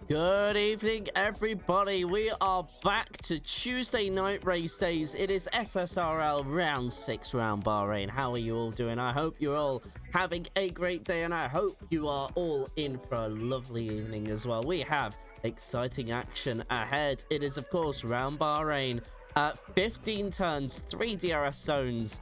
Good evening, everybody. We are back to Tuesday night race days. It is SSRL round 6 round Bahrain. How are you all doing? I hope you're all having a great day, and I hope you are all in for a lovely evening as well. We have exciting action ahead. It is, of course, round Bahrain. 15 turns, 3 DRS zones,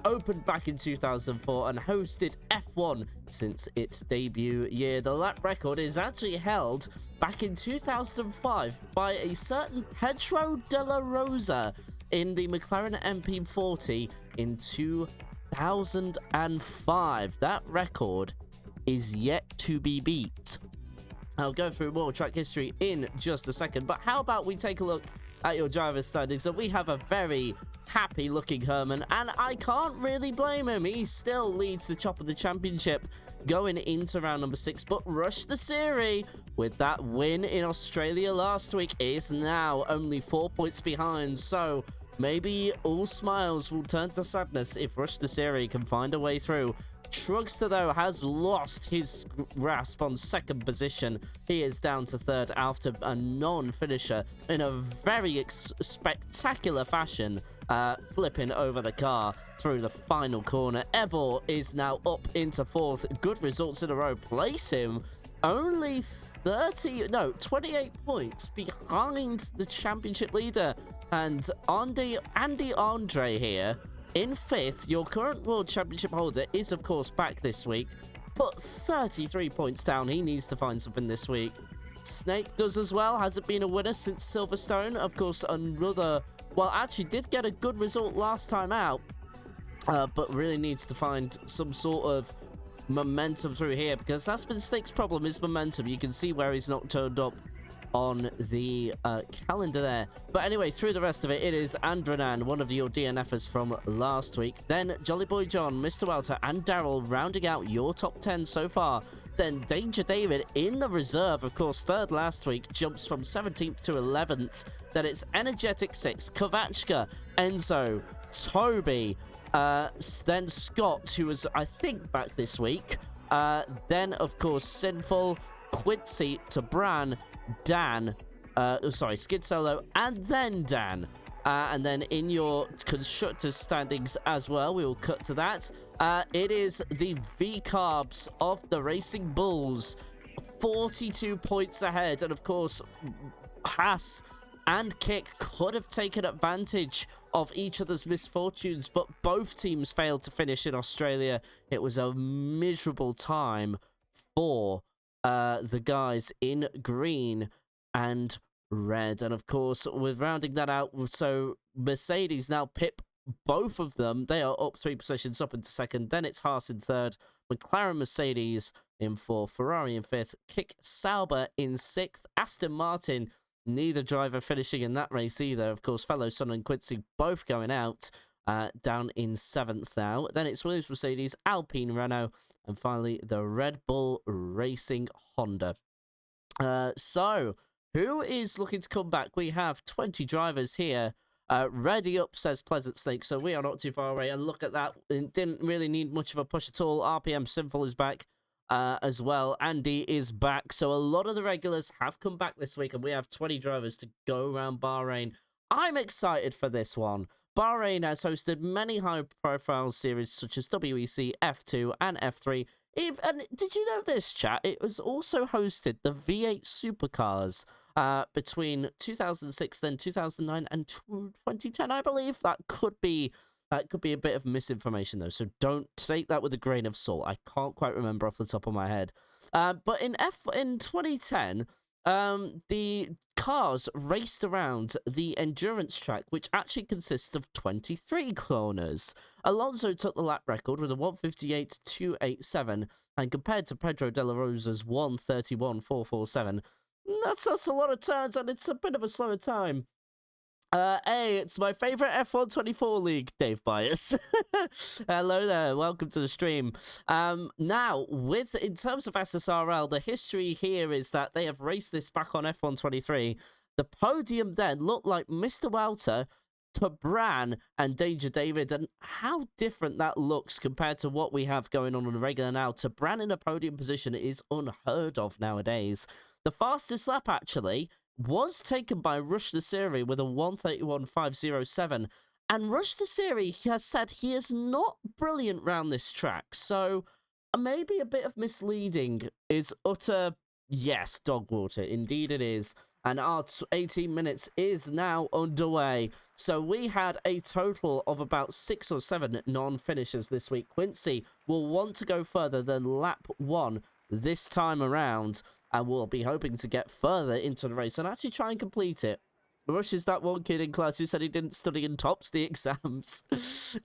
opened back in 2004 and hosted F1 since its debut year. The lap record is actually held back in 2005 by a certain Pedro de la Rosa in the McLaren MP40 in 2005. That record is yet to be beat. I'll go through more track history in just a second, but how about we take a look at your driver's standings? So we have a very happy looking Herman, and I can't really blame him. He still leads the top of the championship going into round number 6, but Rush the Series, with that win in Australia last week, is now only 4 points behind. So maybe all smiles will turn to sadness if Rush the Series can find a way through. Trugster, though, has lost his grasp on second position. He is down to third after a non-finisher in a very spectacular fashion, flipping over the car through the final corner. Evor is now up into fourth. Good results in a row place him only 28 points behind the championship leader. And Andy Andre here in fifth. Your current World Championship holder is, of course, back this week, but 33 points down. He needs to find something this week. Snake does as well. Hasn't been a winner since Silverstone. Of course, actually did get a good result last time out, but really needs to find some sort of momentum through here, because that's been Snake's problem, is momentum. You can see where he's not turned up on the calendar there. But anyway, through the rest of it, it is Andranan, one of your DNFers from last week. Then Jolly Boy John, Mr. Welter, and Daryl rounding out your top 10 so far. Then Danger David in the reserve, of course, third last week, jumps from 17th to 11th. Then it's Energetic 6, Kovachka, Enzo, Toby, then Scott, who was, I think, back this week. Then, of course, Sinful, Quincy to Bran, Dan, Skid Solo, and then Dan. And then in your constructors standings as well, we will cut to that. It is the V-Carbs of the Racing Bulls, 42 points ahead. And of course, Haas and Kick could have taken advantage of each other's misfortunes, but both teams failed to finish in Australia. It was a miserable time for the guys in green and red. And of course, with rounding that out, so Mercedes now pip both of them. They are up 3 positions up into second. Then it's Haas in third, McLaren, Mercedes in fourth, Ferrari in fifth, Kick Sauber in sixth, Aston Martin, neither driver finishing in that race either. Of course, fellow Son and Quincy both going out, down in seventh now. Then it's Williams, Mercedes, Alpine, Renault, and finally the Red Bull Racing Honda. So who is looking to come back? We have 20 drivers here. Ready up, says Pleasant Snake, so we are not too far away. And look at that. It didn't really need much of a push at all. RPM Sinful is back as well. Andy is back. So a lot of the regulars have come back this week, and we have 20 drivers to go around Bahrain. I'm excited for this one. Bahrain has hosted many high-profile series such as WEC, F2, and F3. And did you know this, chat? It was also hosted the V8 Supercars between 2006, then 2009, and 2010, I believe. That could be a bit of misinformation, though, so don't take that with a grain of salt. I can't quite remember off the top of my head. But in 2010, the cars raced around the endurance track, which actually consists of 23 corners. Alonso took the lap record with a 158.287, and compared to Pedro de la Rosa's 131.447, that's a lot of turns, and it's a bit of a slower time. Hey, it's my favorite F1 24 league, Dave Bias. Hello there, welcome to the stream. Now, in terms of SSRL, the history here is that they have raced this back on F1 23. The podium then looked like Mr. Welter to Bran and Danger David, and how different that looks compared to what we have going on the regular now. To Bran in a podium position is unheard of nowadays. The fastest lap, actually, was taken by Rush Nasiri with a 131.507, and Rush Nasiri has said he is not brilliant round this track, so maybe a bit of misleading is utter, yes, dog water, indeed it is, and our 18 minutes is now underway. So we had a total of about 6 or 7 non-finishers this week. Quincy will want to go further than lap 1 this time around, and we'll be hoping to get further into the race and actually try and complete it. Rush is that one kid in class who said he didn't study and tops the exams.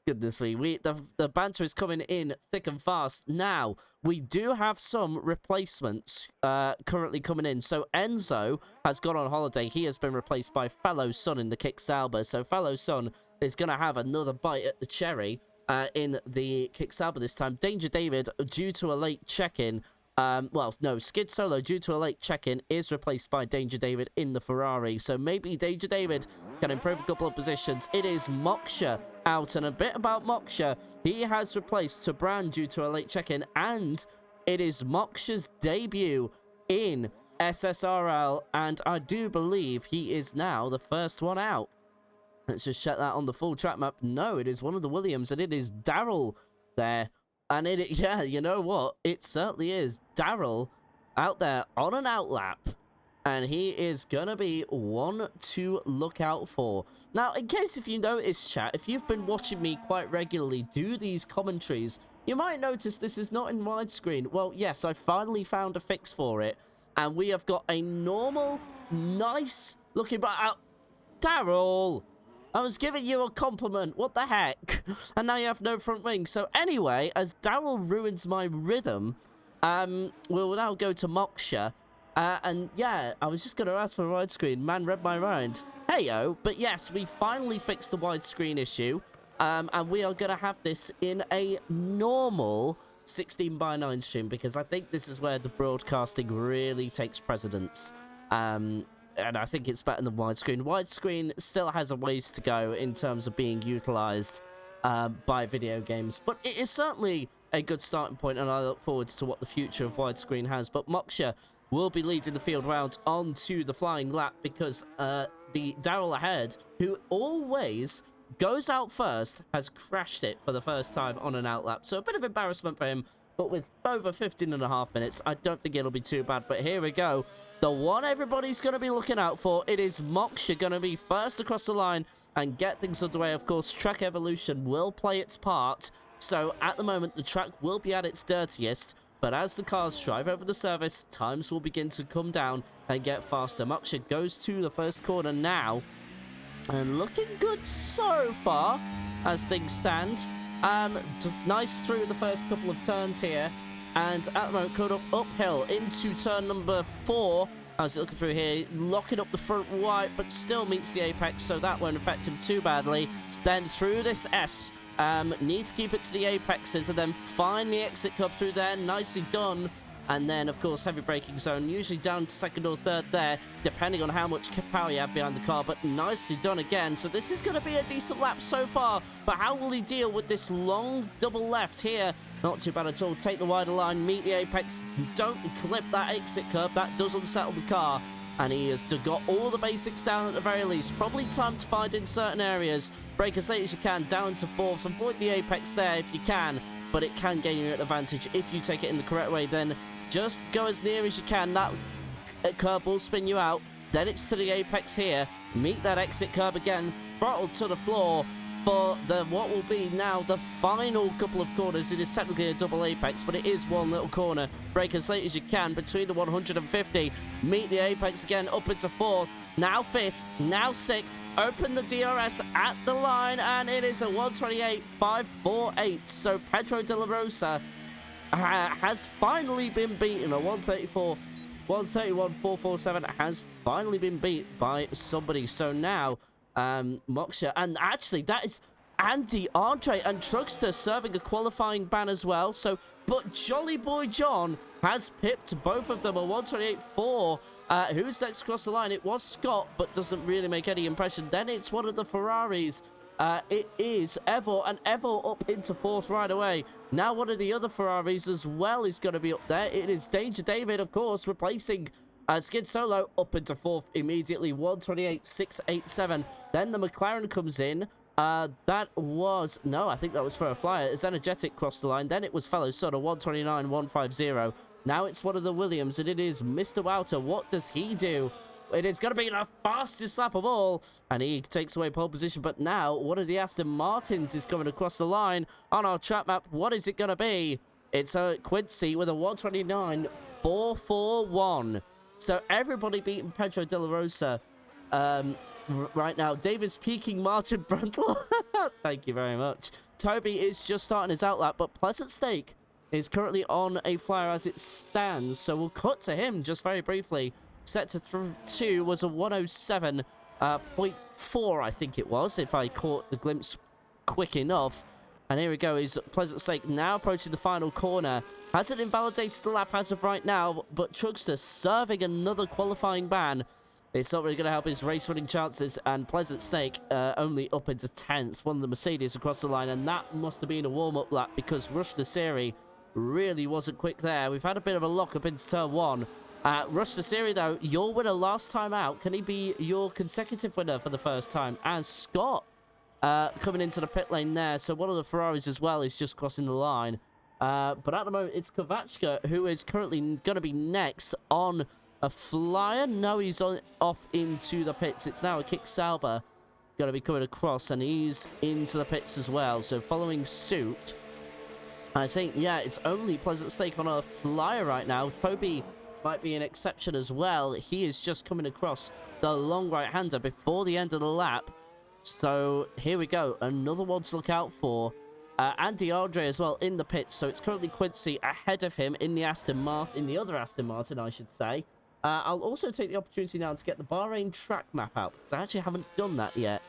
Goodness me. The banter is coming in thick and fast. Now, we do have some replacements currently coming in. So Enzo has gone on holiday. He has been replaced by Fellow Son in the Kick Sauber. So Fellow Son is going to have another bite at the cherry in the Kick Sauber this time. Danger David, due to a late check-in, Skid Solo, due to a late check-in, is replaced by Danger David in the Ferrari. So maybe Danger David can improve a couple of positions. It is Moksha out, and a bit about Moksha. He has replaced Tabran due to a late check-in, and it is Moksha's debut in SSRL, and I do believe he is now the first one out. Let's just check that on the full track map. No, it is one of the Williams, and it is Daryl there. And yeah, you know what? It certainly is Daryl out there on an outlap. And he is going to be one to look out for. Now, in case if you notice, chat, if you've been watching me quite regularly do these commentaries, you might notice this is not in widescreen. Well, yes, I finally found a fix for it. And we have got a normal, nice looking... Daryl! I was giving you a compliment. What the heck? And now you have no front wing. So anyway, as Daryl ruins my rhythm, we'll now go to Moksha. And yeah, I was just going to ask for a widescreen. Man read my mind. Heyo. But yes, we finally fixed the widescreen issue. And we are going to have this in a normal 16:9 stream, because I think this is where the broadcasting really takes precedence. And I think it's better than widescreen. Widescreen still has a ways to go in terms of being utilized by video games, but it is certainly a good starting point, and I look forward to what the future of widescreen has. But Moksha will be leading the field round onto the flying lap because the Daryl ahead, who always goes out first, has crashed it for the first time on an out lap. So a bit of embarrassment for him, but with over 15.5 minutes, I don't think it'll be too bad. But here we go. The one everybody's going to be looking out for, it is Moksha going to be first across the line and get things underway. Of course, track evolution will play its part. So at the moment, the track will be at its dirtiest. But as the cars drive over the surface, times will begin to come down and get faster. Moksha goes to the first corner now. And looking good so far as things stand. Nice through the first couple of turns here. And at the moment, coming up uphill into turn number 4. As you're looking through here, locking up the front right, but still meets the apex, so that won't affect him too badly. Then through this S, need to keep it to the apexes, and then find the exit curb through there. Nicely done. And then, of course, heavy braking zone, usually down to second or third there, depending on how much power you have behind the car, but nicely done again. So this is going to be a decent lap so far, but how will he deal with this long double left here? Not too bad at all. Take the wider line, meet the apex, don't clip that exit curb, that does unsettle the car. And he has got all the basics down at the very least. Probably time to find in certain areas. Brake as late as you can, down to 4th, avoid the apex there if you can, but it can gain you an advantage if you take it in the correct way. Then just go as near as you can. That curb will spin you out. Then it's to the apex here. Meet that exit curb again. Throttle to the floor for the what will be now the final couple of corners. It is technically a double apex, but it is one little corner. Brake as late as you can between the 150. Meet the apex again up into 4th. Now 5th. Now 6th. Open the DRS at the line, and it is a 128.548. So Pedro de la Rosa has finally been beaten. A 131.447 has finally been beat by somebody. So now Moksha, and actually that is Andy, Andre and Truckster serving a qualifying ban as well. So but Jolly Boy John has pipped both of them. A 128.4. Who's next across the line? It was Scott, but doesn't really make any impression. Then it's one of the Ferraris. It is Evor, and Evor up into 4th right away. Now one of the other Ferraris as well is going to be up there. It is Danger David, of course, replacing Skid Solo up into 4th immediately. 128.687. Then the McLaren comes in. That was, no, I think that was for a flyer. It's Energetic crossed the line. Then it was Fellow Soda, 129.150. Now it's one of the Williams, and it is Mr. Wouter. What does he do? It is going to be the fastest lap of all, and he takes away pole position. But now one of the Aston Martins is coming across the line on our track map. What is it going to be? It's Quincy with a 129.441. So everybody beating Pedro de la Rosa right now. David's peaking Martin Brundle. Thank you very much. Toby is just starting his outlap, but Pleasant Stake is currently on a flyer as it stands. So we'll cut to him just very briefly. Set to 2 was a 107.4, I think it was, if I caught the glimpse quick enough. And here we go, is Pleasant Stake now approaching the final corner. Hasn't invalidated the lap as of right now, but Truckster serving another qualifying ban. It's not really going to help his race winning chances, and Pleasant Stake only up into 10th. One of the Mercedes across the line, and that must have been a warm-up lap because Rush Nassiri really wasn't quick there. We've had a bit of a lock up into turn 1. Rush Nassiri, though, your winner last time out. Can he be your consecutive winner for the first time? And Scott coming into the pit lane there. So one of the Ferraris as well is just crossing the line. But at the moment, it's Kovachka who is currently going to be next on a flyer. No, he's off into the pits. It's now a Kick Sauber going to be coming across, and he's into the pits as well. So following suit, I think, yeah, it's only Pleasant Stake on a flyer right now. Toby might be an exception as well. He is just coming across the long right-hander before the end of the lap. So here we go. Another one to look out for. Andy Andre as well in the pits. So it's currently Quincy ahead of him in the Aston Martin, in the other Aston Martin, I should say. I'll also take the opportunity now to get the Bahrain track map out, because I actually haven't done that yet.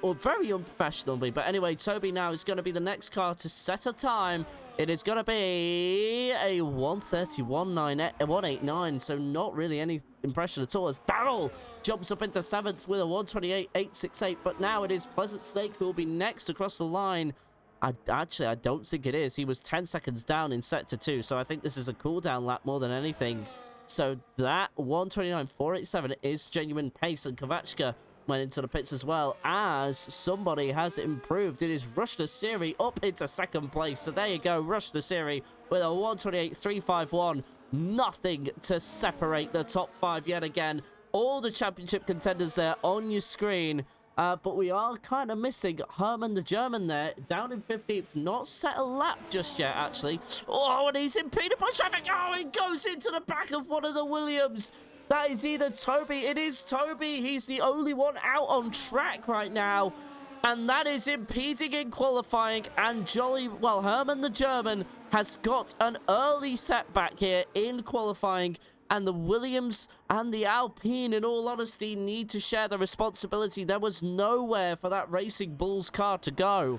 Or very unprofessionally. But anyway, Toby now is going to be the next car to set a time. It is going to be a 130.189, so not really any impression at all, as Daryl jumps up into 7th with a 128.868. But now it is Pleasant Stake who will be next across the line. I don't think it is. He was 10 seconds down in Sector 2, so I think this is a cooldown lap more than anything. So that 1:29.487 is genuine pace, and Kovachka went into the pits as well, as somebody has improved. It is Rush Nasiri up into second place. So there you go, Rush Nasiri with a 1:28.351. Nothing to separate the top 5 yet again. All the championship contenders there on your screen. But we are kind of missing Herman the German there, down in 15th. Not set a lap just yet, actually. Oh, and he's impeded by traffic. Oh, he goes into the back of one of the Williams. That is either Toby. It is Toby. He's the only one out on track right now. And that is impeding in qualifying. And Herman the German has got an early setback here in qualifying. And the Williams and the Alpine, in all honesty, need to share the responsibility. There was nowhere for that Racing Bulls car to go.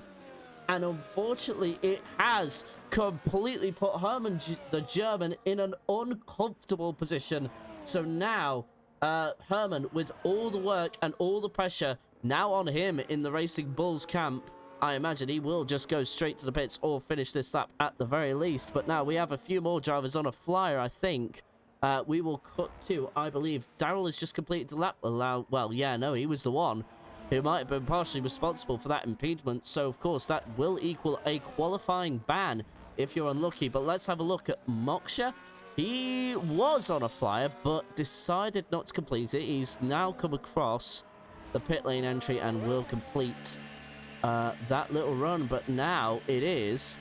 And unfortunately, it has completely put Herman the German in an uncomfortable position. So now, Herman, with all the work and all the pressure now on him in the Racing Bulls camp, I imagine he will just go straight to the pits or finish this lap at the very least. But now we have a few more drivers on a flyer, I think. We will cut to, I believe, Daryl has just completed the lap. Well, yeah, no, he was the one who might have been partially responsible for that impediment. So, of course, that will equal a qualifying ban if you're unlucky. But let's have a look at Moksha. He was on a flyer, but decided not to complete it. He's now come across the pit lane entry and will complete that little run. But now it is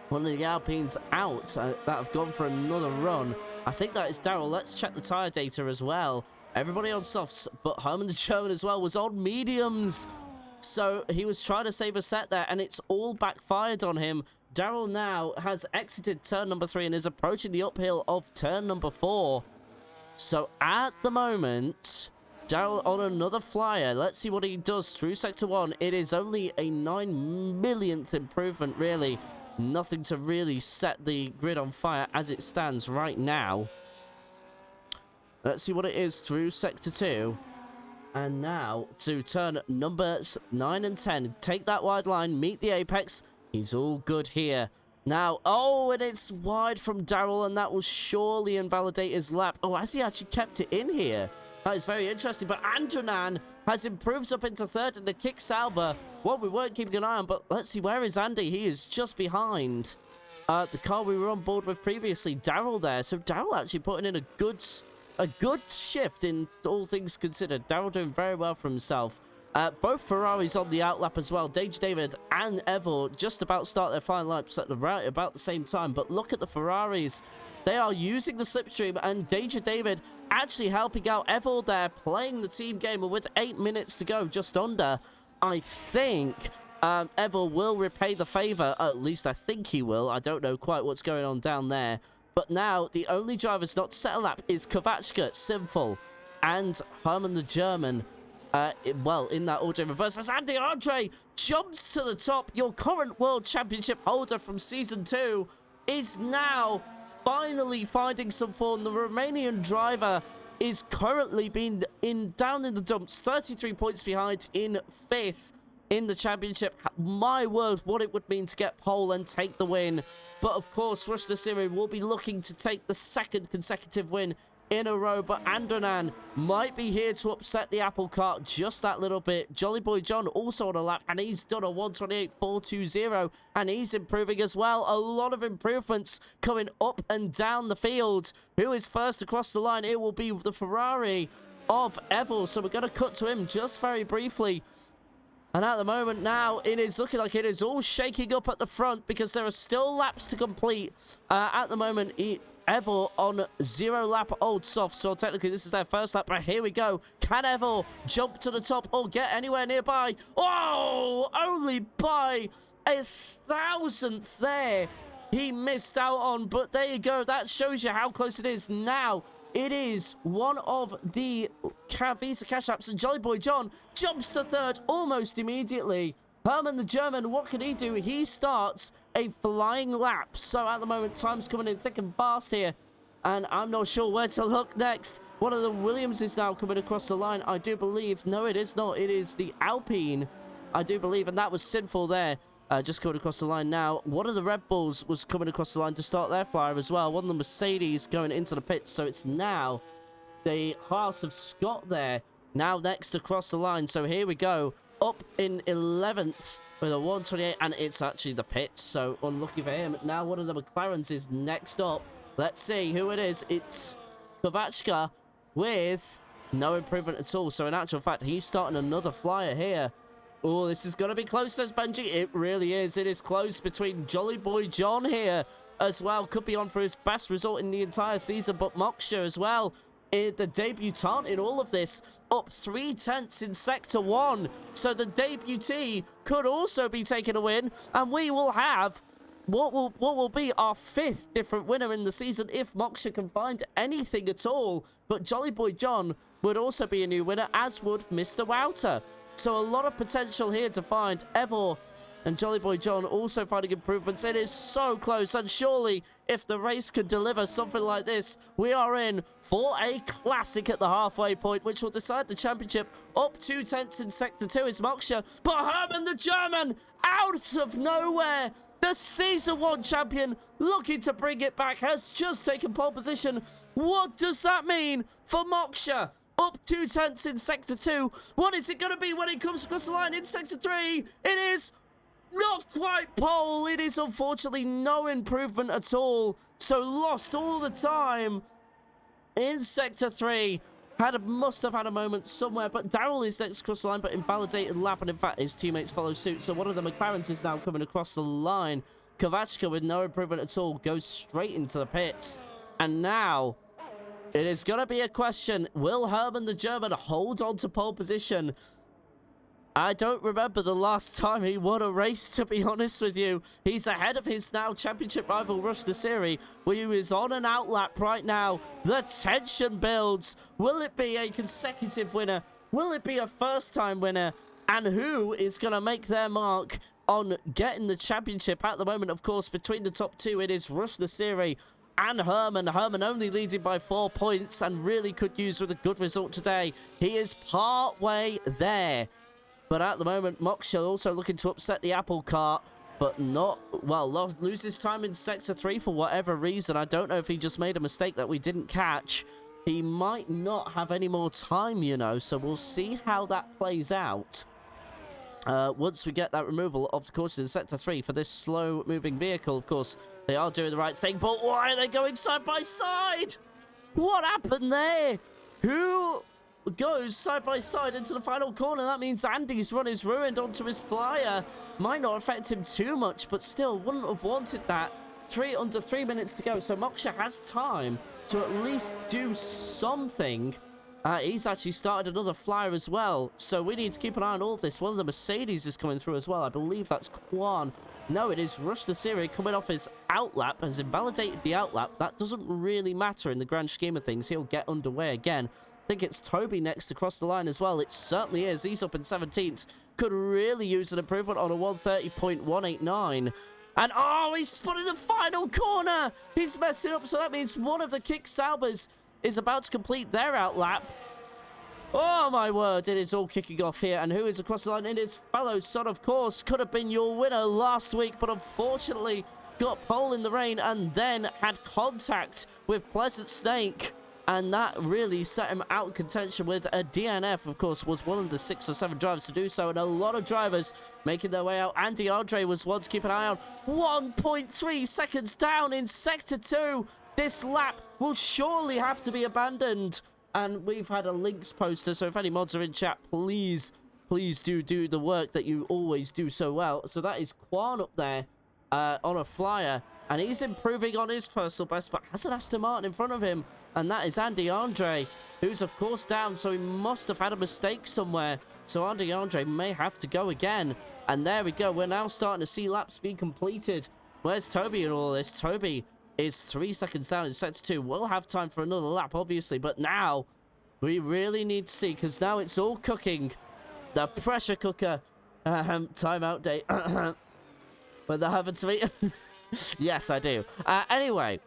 one of the Alpines out that have gone for another run. I think that is Daryl. Let's check the tyre data as well. Everybody on softs, but Herman the German as well was on mediums. So he was trying to save a set there, and it's all backfired on him. Daryl now has exited turn number 3 and is approaching the uphill of turn number 4. So at the moment, Daryl on another flyer. Let's see what he does through Sector 1. It is only a 9 millionth improvement, really. Nothing to really set the grid on fire as it stands right now. Let's see what it is through Sector 2. And now to turn numbers 9 and 10. Take that wide line, meet the apex. He's all good here. Now, oh, and it's wide from Daryl, and that will surely invalidate his lap. Oh, has he actually kept it in here? That is very interesting. But Andronan has improved up into 3rd in the Kick Sauber. One we weren't keeping an eye on, but let's see, where is Andy? He is just behind the car we were on board with previously, Daryl there. So Daryl actually putting in a good shift in all things considered. Daryl doing very well for himself. Both Ferraris on the outlap as well. Deja David and Evil just about start their final laps at about the same time. But look at the Ferraris. They are using the slipstream, and Deja David actually helping out Evil there, playing the team game. And with 8 minutes to go, just under, I think Evil will repay the favor. At least I think he will. I don't know quite what's going on down there. But now the only drivers not to set a lap is Kovachka, Sinful, and Herman the German. In that order in reverse, as Andy Andre jumps to the top. Your current world championship holder from season 2 is now finally finding some form. The Romanian driver is currently being down in the dumps, 33 points behind in 5th in the championship. My word, what it would mean to get pole and take the win. But of course, Rush Nasiri will be looking to take the 2nd consecutive win in a row, but Andronan might be here to upset the apple cart just that little bit. Jolly Boy John also on a lap, and he's done a 1:28.420, and he's improving as well. A lot of improvements coming up and down the field. Who is first across the line? It will be the Ferrari of Evil, so we're going to cut to him just very briefly. And at the moment now, it is looking like it is all shaking up at the front because there are still laps to complete. At the moment, Evil on 0 lap old soft, so technically this is their first lap, but here we go. Can Evil jump to the top or get anywhere nearby? Oh, only by 1,000th there. He missed out on, but there you go. That shows you how close it is. Now it is one of the Visa Cash Apps, and Jolly Boy John jumps to 3rd almost immediately. Herman the German, what can he do? He starts a flying lap. So at the moment, time's coming in thick and fast here, and I'm not sure where to look next. One of the Williams is now coming across the line, I do believe. No, it is not. It is the Alpine, I do believe, and that was Sinful there. just coming across the line now. One of the Red Bulls was coming across the line to start their flyer as well. One of the Mercedes going into the pits. So it's now the House of Scott there, now next across the line. So here we go, up in 11th with a 128, and it's actually the pits, so unlucky for him. Now one of the McLarens is next up. Let's see who it is. It's Kovachka with no improvement at all. So in actual fact, he's starting another flyer here. Oh, this is going to be close, says Benji. It really is. It is close between Jolly Boy John here as well. Could be on for his best result in the entire season, but Moksha as well, the debutant in all of this, up 3/10 in Sector 1. So the debutee could also be taking a win, and we will have what will be our 5th different winner in the season if Moksha can find anything at all. But Jolly Boy John would also be a new winner, as would Mr. Wouter. So a lot of potential here to find. Evor and Jolly Boy John also finding improvements. It is so close, and surely if the race could deliver something like this, we are in for a classic at the halfway point, which will decide the championship. Up 2/10 in Sector 2 is Moksha, but Herman the German, out of nowhere, the Season 1 champion, looking to bring it back, has just taken pole position. What does that mean for Moksha? Up 2/10 in Sector 2. What is it going to be when it comes across the line in Sector 3? It is not quite pole. It is unfortunately no improvement at all. So lost all the time in Sector 3. Must have had a moment somewhere, but Daryl is next across the line, but invalidated lap, and in fact his teammates follow suit. So one of the McLarens is now coming across the line. Kovachka with no improvement at all goes straight into the pits. And now it is going to be a question. Will Herman the German hold on to pole position? I don't remember the last time he won a race, to be honest with you. He's ahead of his now championship rival Rush Nasiri, who is on an outlap right now. The tension builds. Will it be a consecutive winner? Will it be a first-time winner? And who is going to make their mark on getting the championship? At the moment, of course, between the top two, it is Rush Nasiri and Herman. Herman only leading by 4 points and really could use with a good result today. He is part way there. But at the moment, Moksha also looking to upset the apple cart, but not, well, loses time in Sector 3 for whatever reason. I don't know if he just made a mistake that we didn't catch. He might not have any more time, you know, so we'll see how that plays out. Once we get that removal of the caution in Sector 3 for this slow-moving vehicle, of course, they are doing the right thing, but why are they going side by side? What happened there? Who goes side by side into the final corner? That means Andy's run is ruined onto his flyer. Might not affect him too much, but still wouldn't have wanted that. Under 3 minutes to go, so Moksha has time to at least do something. He's actually started another flyer as well, so we need to keep an eye on all of this. One of the Mercedes is coming through as well. I believe that's Kwan. No, it is Rush Nasiri coming off his outlap, has invalidated the outlap. That doesn't really matter in the grand scheme of things. He'll get underway again. I think it's Toby next across the line as well. It certainly is. He's up in 17th. Could really use an improvement on a 130.189. And, oh, he's spun in the final corner. He's messed it up, so that means one of the Kick Saubers is about to complete their outlap. Oh, my word. It is all kicking off here. And who is across the line? It is fellow son, of course. Could have been your winner last week, but unfortunately got pole in the rain and then had contact with Pleasant Snake. And that really set him out of contention with a DNF, of course, was one of the 6 or 7 drivers to do so. And a lot of drivers making their way out. Andy Andre was one to keep an eye on. 1.3 seconds down in Sector 2. This lap will surely have to be abandoned. And we've had a links poster, so if any mods are in chat, please do the work that you always do so well. So that is Kwan up there on a flyer. And he's improving on his personal best, but has an Aston Martin in front of him. And that is Andy Andre, who's, of course, down. So he must have had a mistake somewhere. So Andy Andre may have to go again. And there we go. We're now starting to see laps being completed. Where's Toby in all this? Toby is 3 seconds down in Sector 2. We'll have time for another lap, obviously. But now we really need to see, because now it's all cooking. The pressure cooker. Timeout date. But that happened to me. Yes, I do. Anyway,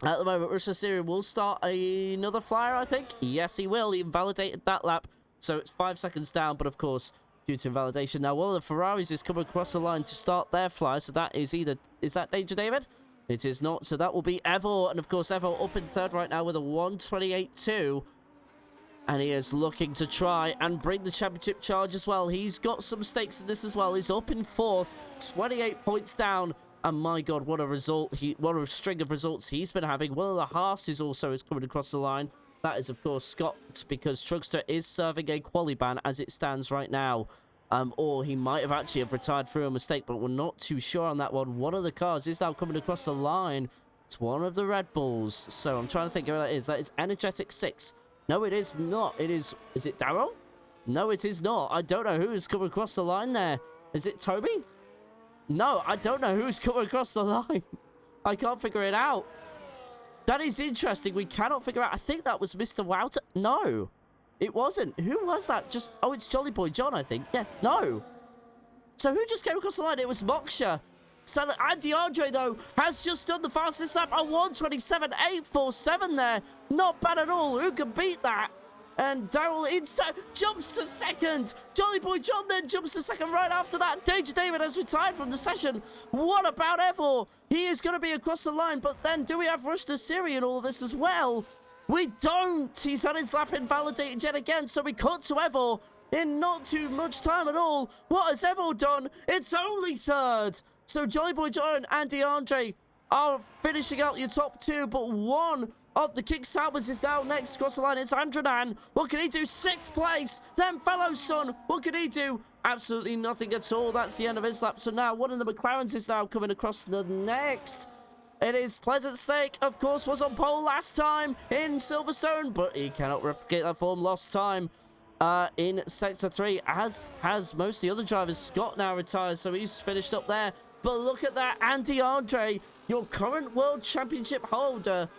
at the moment, Rush Nasiri will start another flyer, I think. Yes, he will. He invalidated that lap, so it's 5 seconds down. But, of course, due to invalidation. Now, one of the Ferraris is coming across the line to start their fly, so that is either... Is that Danger David? It is not, so that will be Evo, and of course Evo up in third right now with a 128.2. And he is looking to try and bring the championship charge as well. He's got some stakes in this as well. He's up in fourth, 28 points down. And my God, what a result. What a string of results he's been having. One of the Haas's also is coming across the line. That is, of course, Scott, because Trugster is serving a quali ban as it stands right now. Or he might have actually have retired through a mistake, but we're not too sure on that one. One of the cars is now coming across the line. It's one of the Red Bulls. So I'm trying to think who that is. That is Energetic 6. No, it is not. It is it Daryl? No, it is not. I don't know who's coming across the line there. Is it Toby? No, I don't know who's coming across the line. I can't figure it out. That is interesting. We cannot figure out. I think that was Mr. Wouter. No, it wasn't. Who was that? Just, oh, it's Jolly Boy John, I think. Yeah, no. So who just came across the line? It was Moksha. So Andy Andre, though, has just done the fastest lap. A 1:27.847 there. Not bad at all. Who can beat that? And Daryl inside jumps to second. Jolly Boy John then jumps to second right after that. Danger David has retired from the session. What about Evor? He is going to be across the line. But then do we have Rush to Siri in all of this as well? We don't. He's had his lap invalidated yet again. So we cut to Evor in not too much time at all. What has Evor done? It's only third. So Jolly Boy John and Andy Andre are finishing out your top two, but one of the Kick Salvers is now next across the line. It's Andranan. What can he do? Sixth place. Then Fellow Son. What can he do? Absolutely nothing at all. That's the end of his lap. So now one of the McLarens is now coming across the next. It is Pleasant Snake, of course, was on pole last time in Silverstone, but he cannot replicate that form. Lost time in Sector 3, as has most of the other drivers. Scott now retires, so he's finished up there. But look at that, Andy Andre, your current World Championship holder,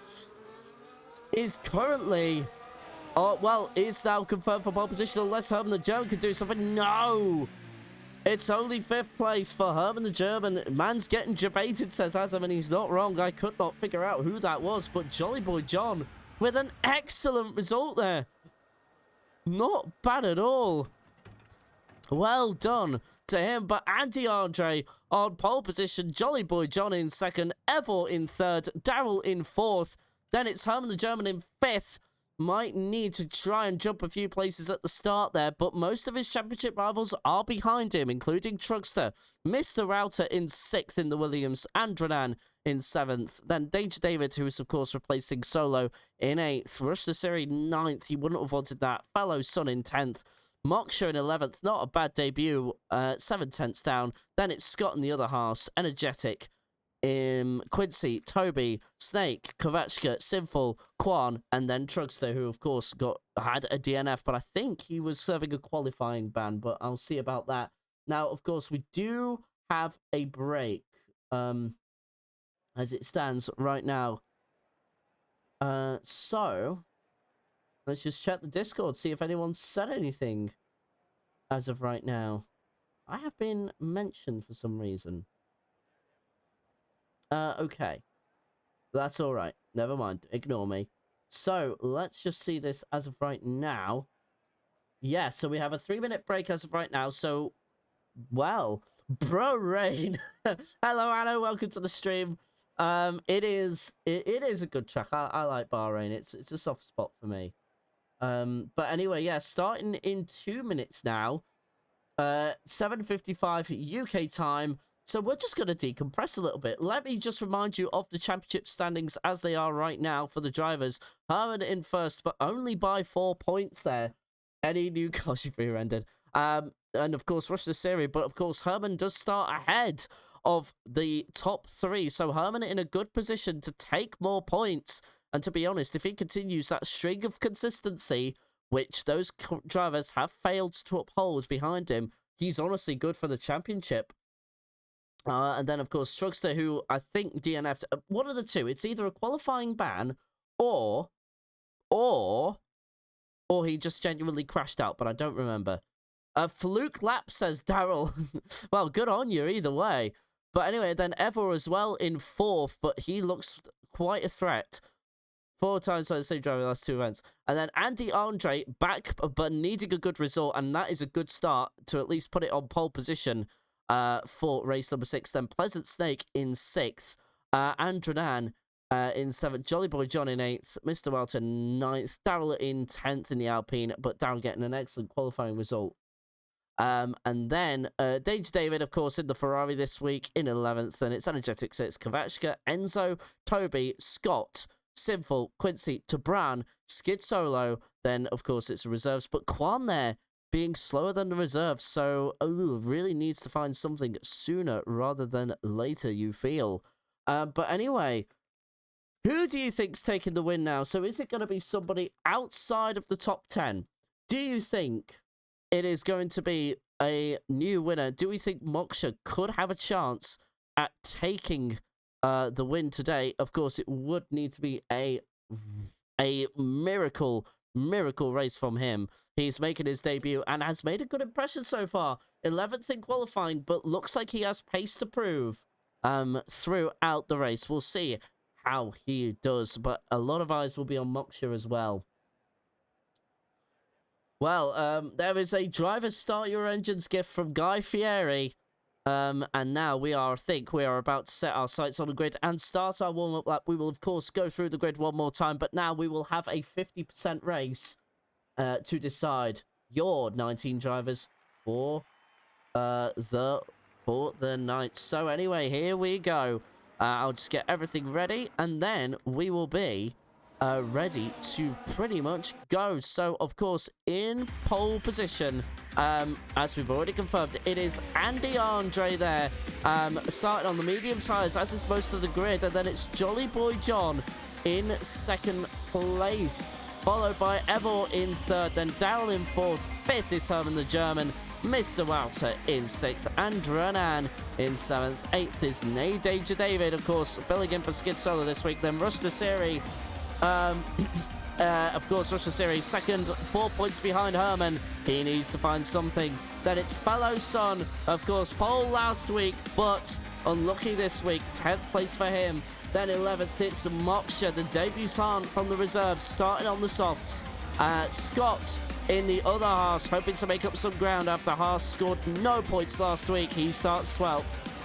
is currently, is now confirmed for pole position unless Herman the German can do something. No! It's only fifth place for Herman the German. Man's getting debated, says Azam, and he's not wrong. I could not figure out who that was, but Jolly Boy John with an excellent result there. Not bad at all. Well done to him, but Andy Andre on pole position, Jolly Boy John in second, Evor in third, Daryl in fourth, then it's Herman the German in fifth. Might need to try and jump a few places at the start there, but most of his championship rivals are behind him, including Trugster, Mr. Router in sixth in the Williams, Andranan in seventh, then Danger David, who is of course replacing Solo, in eighth, Rush the Series ninth, he wouldn't have wanted that, Fellow Son in 10th, Moksha in 11th, not a bad debut, 7/10 down. Then it's Scott and the other half, Energetic, Quincy, Toby, Snake, Kovachka, Sinful, Quan, and then Trugster, who of course had a DNF, but I think he was serving a qualifying ban, but I'll see about that. Now, of course, we do have a break, as it stands right now. So let's just check the Discord, see if anyone's said anything as of right now. I have been mentioned for some reason. Okay. That's alright. Never mind. Ignore me. So, let's just see this as of right now. Yeah, so we have a 3-minute break as of right now. So, well, Bro Rain. Hello, Anna. Welcome to the stream. It is a good track. I like Bahrain. It's a soft spot for me. But anyway, yeah, starting in 2 minutes now. 7:55 UK time. So we're just going to decompress a little bit. Let me just remind you of the championship standings as they are right now for the drivers. Herman in first, but only by 4 points there. Any new cars you've rear-ended. And of course, Rush the Series. But of course, Herman does start ahead of the top three. So Herman in a good position to take more points. And to be honest, if he continues that string of consistency, which those drivers have failed to uphold behind him, he's honestly good for the championship. And then, of course, Trugster, who I think DNF'd. One of the two. It's either a qualifying ban or he just genuinely crashed out, but I don't remember. Fluke lap, says Daryl. Well, good on you either way. But anyway, then Evor as well in fourth, but he looks quite a threat 4 times by the same driver in the last 2 events. And then Andy Andre back, but needing a good result, and that is a good start to at least put it on pole position for race number 6. Then Pleasant Snake in 6th, Andranan in 7th, Jolly Boy John in 8th, Mr. Welton 9th, Daryl in 10th in the Alpine, but Daryl getting an excellent qualifying result. And then Danger David, of course, in the Ferrari this week in 11th, and it's Energetic 6, Kvachka, Enzo, Toby, Scott, Sinful, Quincy, Tabran, Skid Solo, then, of course, it's reserves, but Quan there being slower than the reserves, so really needs to find something sooner rather than later, you feel. But anyway, who do you think's taking the win now? So is it going to be somebody outside of the top 10? Do you think it is going to be a new winner? Do we think Moksha could have a chance at taking the win today? Of course, it would need to be a miracle race from him. He's making his debut and has made a good impression so far. 11th in qualifying, but looks like he has pace to prove throughout the race. We'll see how he does, but a lot of eyes will be on Moksha as well. Well, there is a driver start your engines gift from Guy Fieri. And now we are about to set our sights on the grid and start our warm-up lap. We will, of course, go through the grid one more time, but now we will have a 50% race to decide your 19 drivers for the night. So anyway, here we go. I'll just get everything ready, and then we will be ready to pretty much go. So, of course, in pole position, as we've already confirmed, it is Andy Andre there, starting on the medium tyres, as is most of the grid, and then it's Jolly Boy John in 2nd place, followed by Evor in 3rd, then Daryl in 4th, 5th is Herman the German, Mr. Walter in 6th, and Renan in 7th, 8th is Danger David, of course, filling in for Skid Solo this week, then Rush Nasiri, of course, Rush Nasiri 2nd, 4 points behind Herman. He needs to find something. Then it's Fellow Son, of course, pole last week, but unlucky this week, 10th place for him. Then 11th, it's Moksha, the debutant from the reserves, starting on the softs. Scott in the other Haas, hoping to make up some ground after Haas scored no points last week. He starts 12th.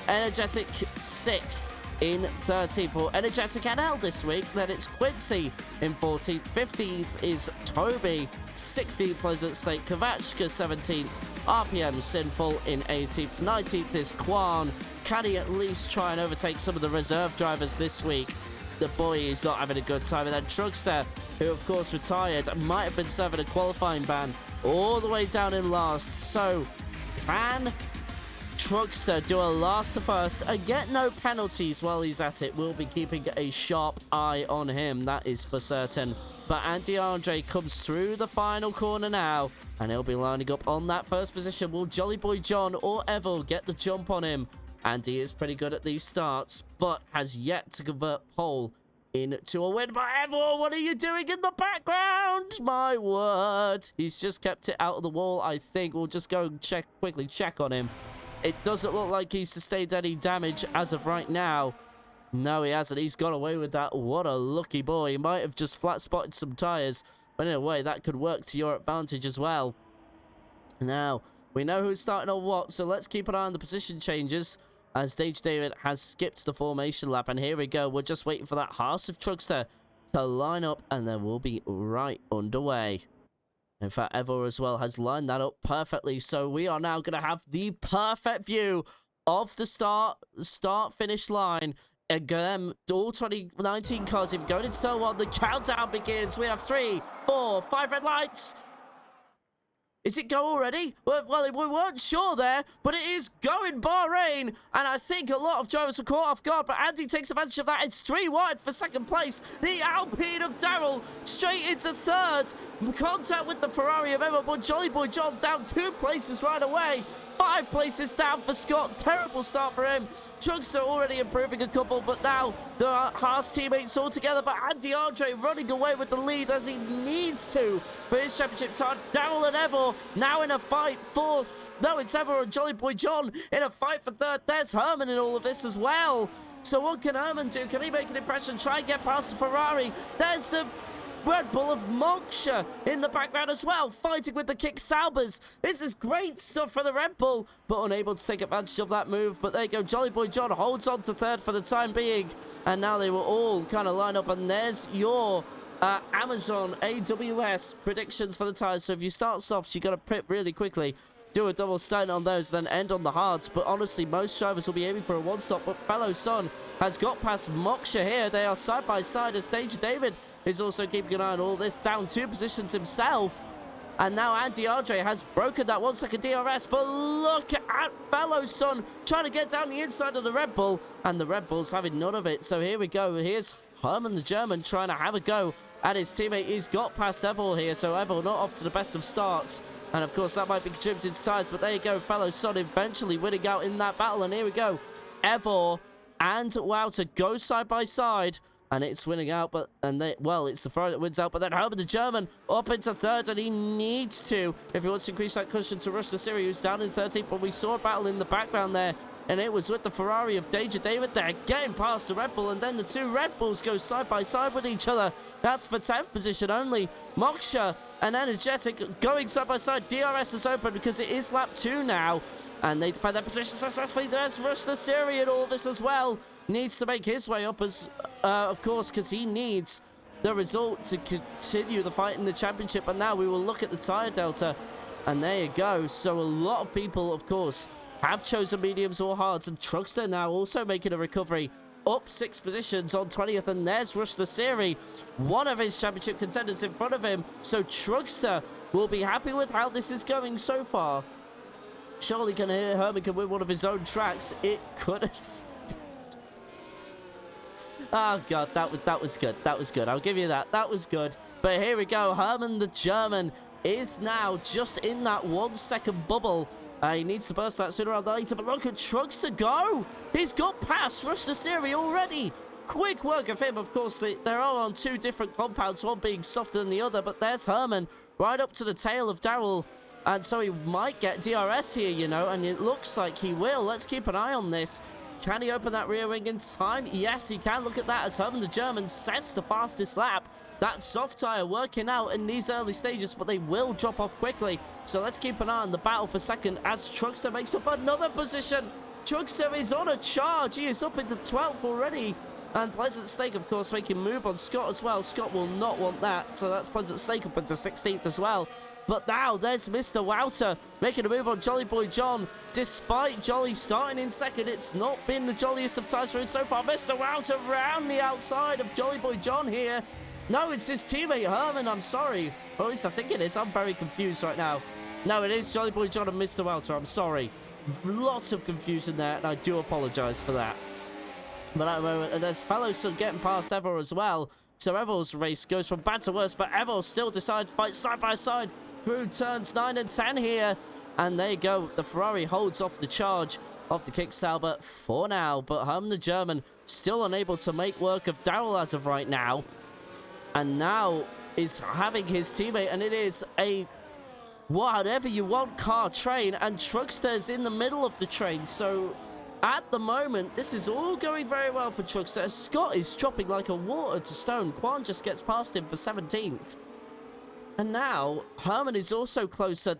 Energetic 6 in 13th for Energetic NL this week. Then it's Quincy in 14th. 15th is Toby. 16th, Pleasant State. Kvachka 17th. RPM Sinful in 18th. 19th is Quan. Can he at least try and overtake some of the reserve drivers this week? The boy is not having a good time. And then Trugster, who of course retired, might have been serving a qualifying ban, all the way down in last. So can Trugster do a last to first and get no penalties while he's at it? We'll be keeping a sharp eye on him, that is for certain. But Andy Andre comes through the final corner now, and he'll be lining up on that first position. Will Jolly Boy John or Evil get the jump on him? Andy is pretty good at these starts, but has yet to convert pole into a win. But Evil, what are you doing in the background? My word. He's just kept it out of the wall, I think. We'll just go and quickly check on him. It doesn't look like he's sustained any damage as of right now. No, he hasn't. He's got away with that. What a lucky boy. He might have just flat-spotted some tyres. But in a way, that could work to your advantage as well. Now, we know who's starting on what, so let's keep an eye on the position changes, as Danger David has skipped the formation lap. And here we go. We're just waiting for that Haas of Trugster to line up, and then we'll be right underway. In fact, Evo as well has lined that up perfectly. So we are now going to have the perfect view of the start-finish line. Again, all 2019 cars, if going into turn 1, the countdown begins. We have 3, 4, 5 red lights. Is it go already? Well, we weren't sure there, but it is going Bahrain, and I think a lot of drivers were caught off guard, but Andy takes advantage of that. It's 3 wide for 2nd place. The Alpine of Daryl straight into 3rd. Contact with the Ferrari of Emma, but Jolly Boy John down 2 places right away. 5 places down for Scott. Terrible start for him. Truckster already improving a couple, but now the Haas teammates all together. But Andy Andre running away with the lead as he needs to for his championship time. Daryl and Evor now in a fight for... No, it's Evor and Jolly Boy John in a fight for third. There's Herman in all of this as well. So what can Herman do? Can he make an impression? Try and get past the Ferrari. There's the Red Bull of Moksha in the background as well, fighting with the kick Saubers. This is great stuff for the Red Bull, but unable to take advantage of that move. But there you go, Jolly Boy John holds on to third for the time being. And now they will all kind of line up, and there's your Amazon AWS predictions for the tires. So if you start soft, you got to pit really quickly. Do a double stunt on those, then end on the hards. But honestly, most drivers will be aiming for a one-stop. But Fellow Son has got past Moksha here. They are side by side as Danger David is also keeping an eye on all this. Down 2 positions himself. And now Andy Andre has broken that 1 second DRS. But look at Fellow Son trying to get down the inside of the Red Bull. And the Red Bull's having none of it. So here we go. Here's Herman the German trying to have a go at his teammate. He's got past Evor here. So Evor not off to the best of starts. And of course that might be contributing to tires. But there you go. Fellow Son eventually winning out in that battle. And here we go. Evor and Wouter go side by side. And it's winning out, but it's the Ferrari that wins out. But then Herman the German up into third, and he needs to if he wants to increase that cushion to rush the series, who's down in 13th. But we saw a battle in the background there, and it was with the Ferrari of Danger David there getting past the Red Bull, and then the 2 Red Bulls go side by side with each other. That's for 10th position only. Moksha and Energetic going side by side. DRS is open because it is lap 2 now, and they defend their position successfully. There's Rush the Series and all this as well. Needs to make his way up, as of course, because he needs the result to continue the fight in the championship. And now we will look at the tyre delta, and there you go. So a lot of people, of course, have chosen mediums or hards, and Truckster now also making a recovery up 6 positions on 20th. And there's Rush the Series, one of his championship contenders in front of him. So Truckster will be happy with how this is going so far. Surely Herman can win one of his own tracks. It couldn't. Oh, God, that was good. That was good. I'll give you that. That was good. But here we go. Herman the German is now just in that 1 second bubble. He needs to burst that sooner rather than later. But look at Truckster go. He's got past Rush the Series already. Quick work of him. Of course, they're all on 2 different compounds, one being softer than the other. But there's Herman right up to the tail of Daryl. And so he might get DRS here, you know, and it looks like he will. Let's keep an eye on this. Can he open that rear wing in time? Yes, he can. Look at that as Herman the German sets the fastest lap. That soft tyre working out in these early stages, but they will drop off quickly. So let's keep an eye on the battle for second as Truckster makes up another position. Truckster is on a charge. He is up into 12th already. And Pleasant Stake, of course, making move on Scott as well. Scott will not want that. So that's Pleasant Stake up into 16th as well. But now there's Mr. Wouter making a move on Jolly Boy John. Despite Jolly starting in second, it's not been the jolliest of times for him so far. Mr. Wouter round the outside of Jolly Boy John here. No, it's his teammate Herman, I'm sorry. Or at least I think it is. I'm very confused right now. No, it is Jolly Boy John and Mr. Wouter. I'm sorry. Lots of confusion there, and I do apologise for that. But at the moment, and there's Fellow Son getting past Evor as well. So Evor's race goes from bad to worse, but Evor still decides to fight side by side through turns 9 and 10 here. And there you go. The Ferrari holds off the charge of the kick Sauber for now. But Herman the German still unable to make work of Daryl as of right now. And now is having his teammate, and it is a whatever you want car train, and Truckster's in the middle of the train. So at the moment, this is all going very well for Truckster. Scott is dropping like a water to stone. Quan just gets past him for 17th. And now, Herman is also closer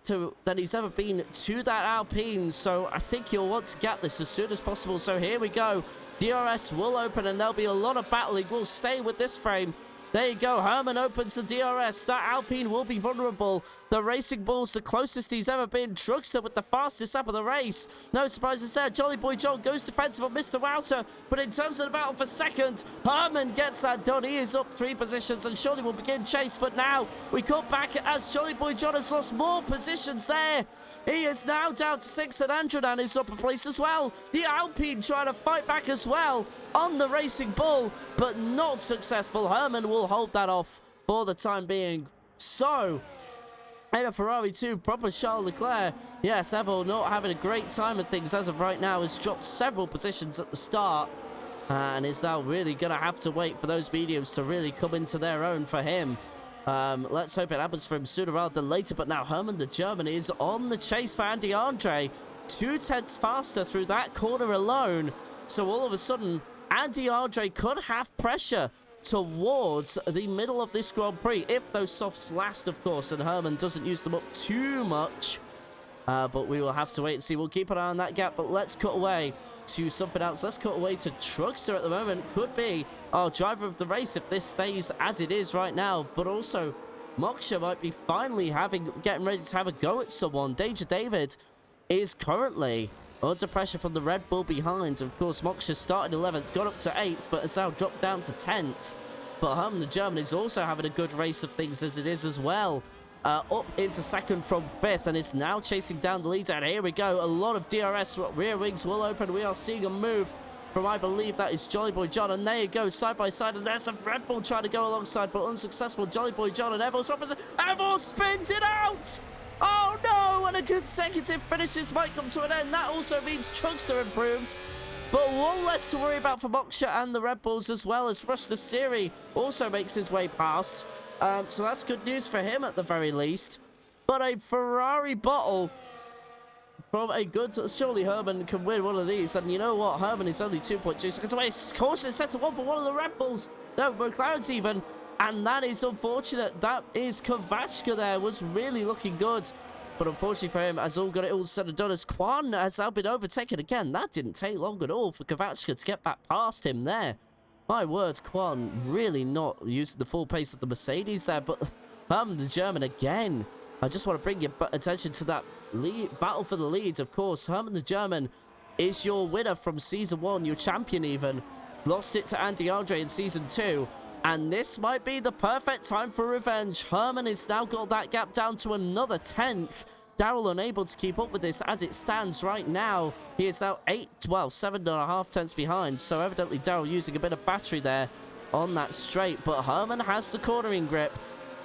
than he's ever been to that Alpine. So I think he'll want to get this as soon as possible. So here we go. DRS will open, and there'll be a lot of battling. We'll stay with this frame. There you go. Herman opens the DRS. That Alpine will be vulnerable. The Racing Bull's the closest he's ever been. Truckster with the fastest lap of the race. No surprises there. Jolly Boy John goes defensive on Mr. Wouter. But in terms of the battle for second, Herman gets that done. He is up 3 positions and surely will begin chase. But now we come back as Jolly Boy John has lost more positions there. He is now down to 6, and Androdan is up a place as well. The Alpine trying to fight back as well on the Racing Bull, but not successful. Herman will hold that off for the time being. So And a Ferrari too, proper Charles Leclerc. Yes, Evil not having a great time of things as of right now. Has dropped several positions at the start. And is now really going to have to wait for those mediums to really come into their own for him. Let's hope it happens for him sooner rather than later. But now Herman the German is on the chase for Andy Andre. 2 tenths faster through that corner alone. So all of a sudden, Andy Andre could have pressure towards the middle of this Grand Prix, if those softs last, of course, and Herman doesn't use them up too much. But we will have to wait and see. We'll keep an eye on that gap, but let's cut away to something else. Let's cut away to Truckster at the moment. Could be our driver of the race if this stays as it is right now, but also Moksha might be finally getting ready to have a go at someone. Danger David is currently under pressure from the Red Bull behind. Of course, Moksha started 11th, got up to 8th, but has now dropped down to 10th. But Herman the German is also having a good race of things as it is as well. Up into 2nd from 5th, and is now chasing down the leader. And here we go. A lot of DRS rear wings will open. We are seeing a move from, I believe that is Jolly Boy John. And there you go, side by side. And there's a Red Bull trying to go alongside, but unsuccessful. Jolly Boy John and Evil spins it out! Oh no, and a consecutive finishes might come to an end. That also means Truckster improves. But one less to worry about for Moksha and the Red Bulls, as well as Rush the Siri also makes his way past. So that's good news for him at the very least. But a Ferrari bottle from a good... Surely Herman can win one of these. And you know what? Herman is only 2.2 seconds away. Caution set to 1 for one of the Red Bulls. No, McLaren's even. And that is unfortunate. That is Kvachka there. Was really looking good. But unfortunately for him, as all got it all said and done, as Kwan has now been overtaken again. That didn't take long at all for Kvachka to get back past him there. My words, Kwan really not using the full pace of the Mercedes there. But Herman the German again. I just want to bring your attention to that battle for the lead. Of course, Herman the German is your winner from Season 1, your champion even. Lost it to Andy Andre in Season 2. And this might be the perfect time for revenge. Herman has now got that gap down to another 10th. Daryl unable to keep up with this as it stands right now. He is now 7.5 tenths behind. So evidently Daryl using a bit of battery there on that straight. But Herman has the cornering grip.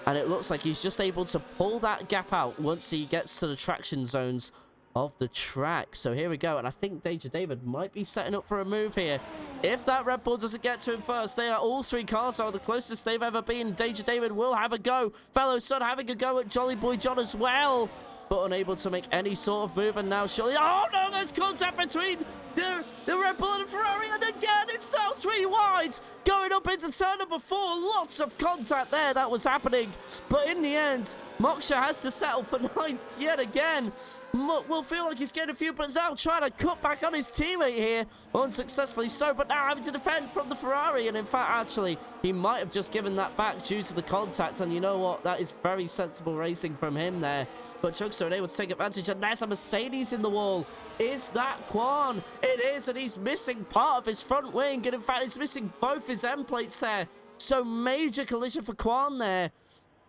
And it looks like he's just able to pull that gap out once he gets to the traction zones of the track. So here we go. And I think Danger David might be setting up for a move here. If that Red Bull doesn't get to him first, all 3 cars are the closest they've ever been. Danger David will have a go. Fellow Son having a go at Jolly Boy John as well, but unable to make any sort of move. And now surely, oh no, there's contact between the Red Bull and the Ferrari, and again it's now 3 wide going up into turn number 4. Lots of contact there that was happening, but in the end Moksha has to settle for 9th yet again. Will feel like he's getting a few points now, trying to cut back on his teammate here, unsuccessfully so, but now having to defend from the Ferrari. And in fact, actually, he might have just given that back due to the contact. And you know what? That is very sensible racing from him there. But Chuckster unable to take advantage, and there's a Mercedes in the wall. Is that Kwan? It is, and he's missing part of his front wing, and in fact, he's missing both his end plates there. So major collision for Kwan there.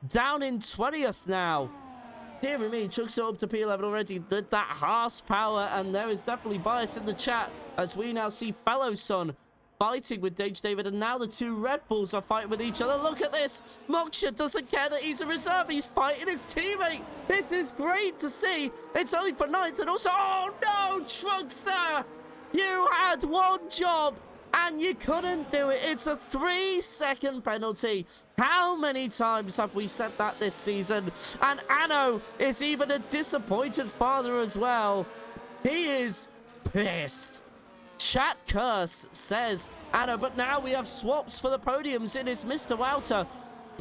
Down in 20th now. Dear me, Chuckster up to P11 already. Did that horsepower, and there is definitely bias in the chat as we now see Fellow Son fighting with Danger David, and now the 2 Red Bulls are fighting with each other. Look at this. Moksha doesn't care that he's a reserve. He's fighting his teammate. This is great to see. It's only for 9th, and also, oh no, Truckster. You had one job and you couldn't do it. It's a 3-second penalty. How many times have we said that this season? And Anno is even a disappointed father as well. He is pissed. Chat curse, says Anno. But now we have swaps for the podiums. It is Mr. Wouter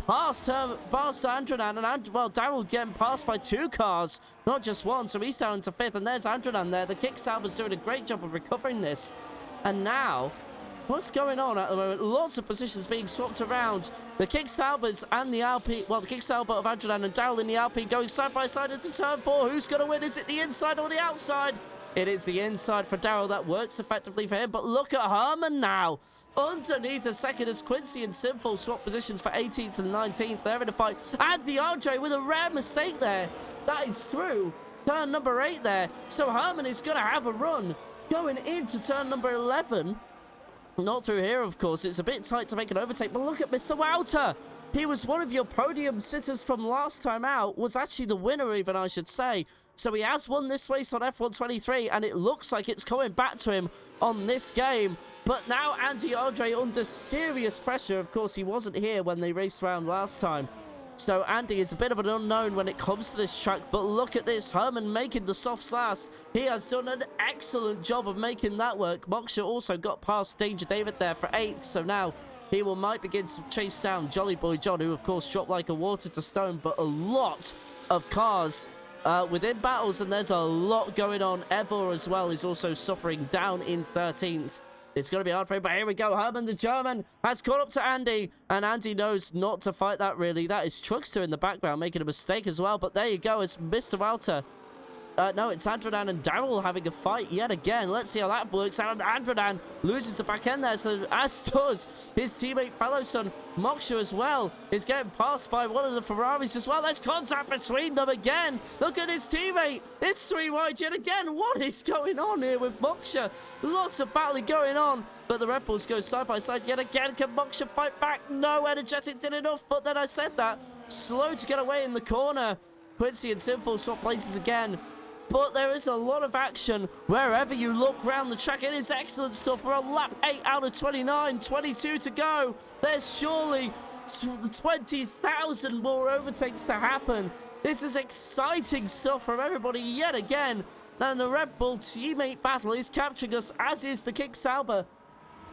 past Andranan, and well, Daryl getting passed by 2 cars, not just one. So he's down into 5th, and there's Andranan there. The Kicksauber's doing a great job of recovering this. And now, what's going on at the moment? Lots of positions being swapped around. The Kicksaubers and the Alpine, well, the Kicksauber of Andranan and Daryl in the Alpine going side by side into turn 4. Who's going to win? Is it the inside or the outside? It is the inside for Daryl. That works effectively for him. But look at Herman now. Underneath the 2nd as Quincy and Sinful swap positions for 18th and 19th. They're in a fight. And DeAndre with a rare mistake there. That is through turn number 8 there. So Herman is going to have a run going into turn number 11. Not through here, of course. It's a bit tight to make an overtake. But look at Mr. Wouter. He was one of your podium sitters from last time out, was actually the winner even, I should say. So he has won this race on F123, and it looks like it's coming back to him on this game. But now Andy Andre under serious pressure. Of course, he wasn't here when they raced around last time. So Andy is a bit of an unknown when it comes to this track. But look at this, Herman making the softs last. He has done an excellent job of making that work. Moksha also got past Danger David there for 8th. So now he might begin to chase down Jolly Boy John, who of course dropped like a water to stone. But a lot of cars within battles, and there's a lot going on. Evor as well is also suffering down in 13th. It's going to be hard for him, but here we go. Herman the German has caught up to Andy, and Andy knows not to fight that, really. That is Truckster in the background making a mistake as well, but there you go. It's Mr. Walter. No, it's Andradan and Daryl having a fight yet again. Let's see how that works out. Andradan loses the back end there, so as does his teammate Fellowson. Moksha as well is getting passed by one of the Ferraris as well. There's contact between them again. Look at his teammate. It's 3 wide yet again. What is going on here with Moksha? Lots of battling going on, but the Red Bulls go side by side yet again. Can Moksha fight back? No, Energetic did enough, but then I said that. Slow to get away in the corner. Quincy and Sinful swap places again. But there is a lot of action wherever you look around the track. It is excellent stuff. We're on lap 8 out of 29, 22 to go. There's surely 20,000 more overtakes to happen. This is exciting stuff from everybody yet again. And the Red Bull teammate battle is capturing us, as is the Kick Sauber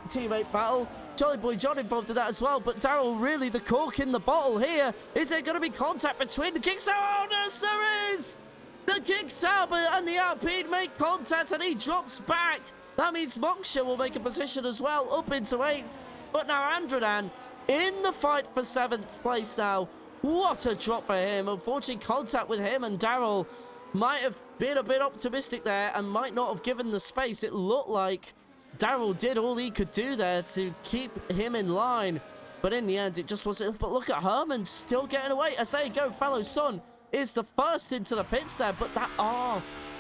teammate battle. Jolly Boy John involved in that as well, but Daryl really the cork in the bottle here. Is there going to be contact between the Kick Sauber? Oh, yes, there is! The Kick Sauber and the Alpine make contact, and he drops back. That means Moksha will make a position as well, up into 8th. But now Andradan in the fight for 7th place now. What a drop for him. Unfortunately, contact with him and Daryl might have been a bit optimistic there and might not have given the space. It looked like Daryl did all he could do there to keep him in line. But in the end, it just wasn't. But look at Herman still getting away. As there you go, fellow son is the first into the pits there, but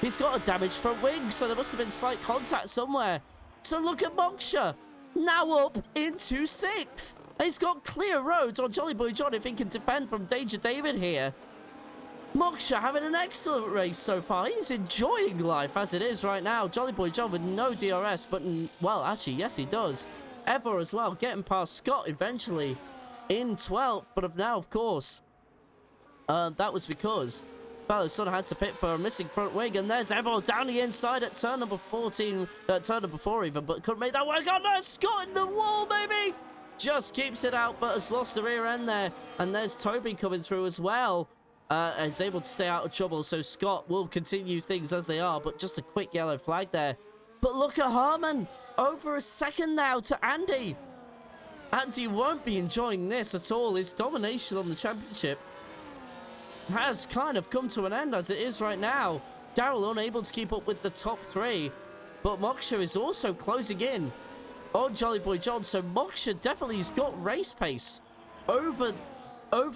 he's got a damaged front wing, so there must have been slight contact somewhere. So look at Moksha, now up into 6th. He's got clear roads on Jolly Boy John if he can defend from Danger David here. Moksha having an excellent race so far. He's enjoying life as it is right now. Jolly Boy John with no DRS, but, well, actually, yes, he does. Ever as well, getting past Scott eventually in 12th, but now, of course, that was because fellow son had to pit for a missing front wing, and there's Evo down the inside at turn number 14, turn number 4 even, but couldn't make that work. Oh no, Scott in the wall, baby! Just keeps it out, but has lost the rear end there, and there's Toby coming through as well. And is able to stay out of trouble, so Scott will continue things as they are, but just a quick yellow flag there. But look at Herman, over a second now to Andy. Andy won't be enjoying this at all. His domination on the championship has kind of come to an end as it is right now. Daryl unable to keep up with the top 3, but Moksha is also closing in on Jolly Boy John, so Moksha definitely has got race pace over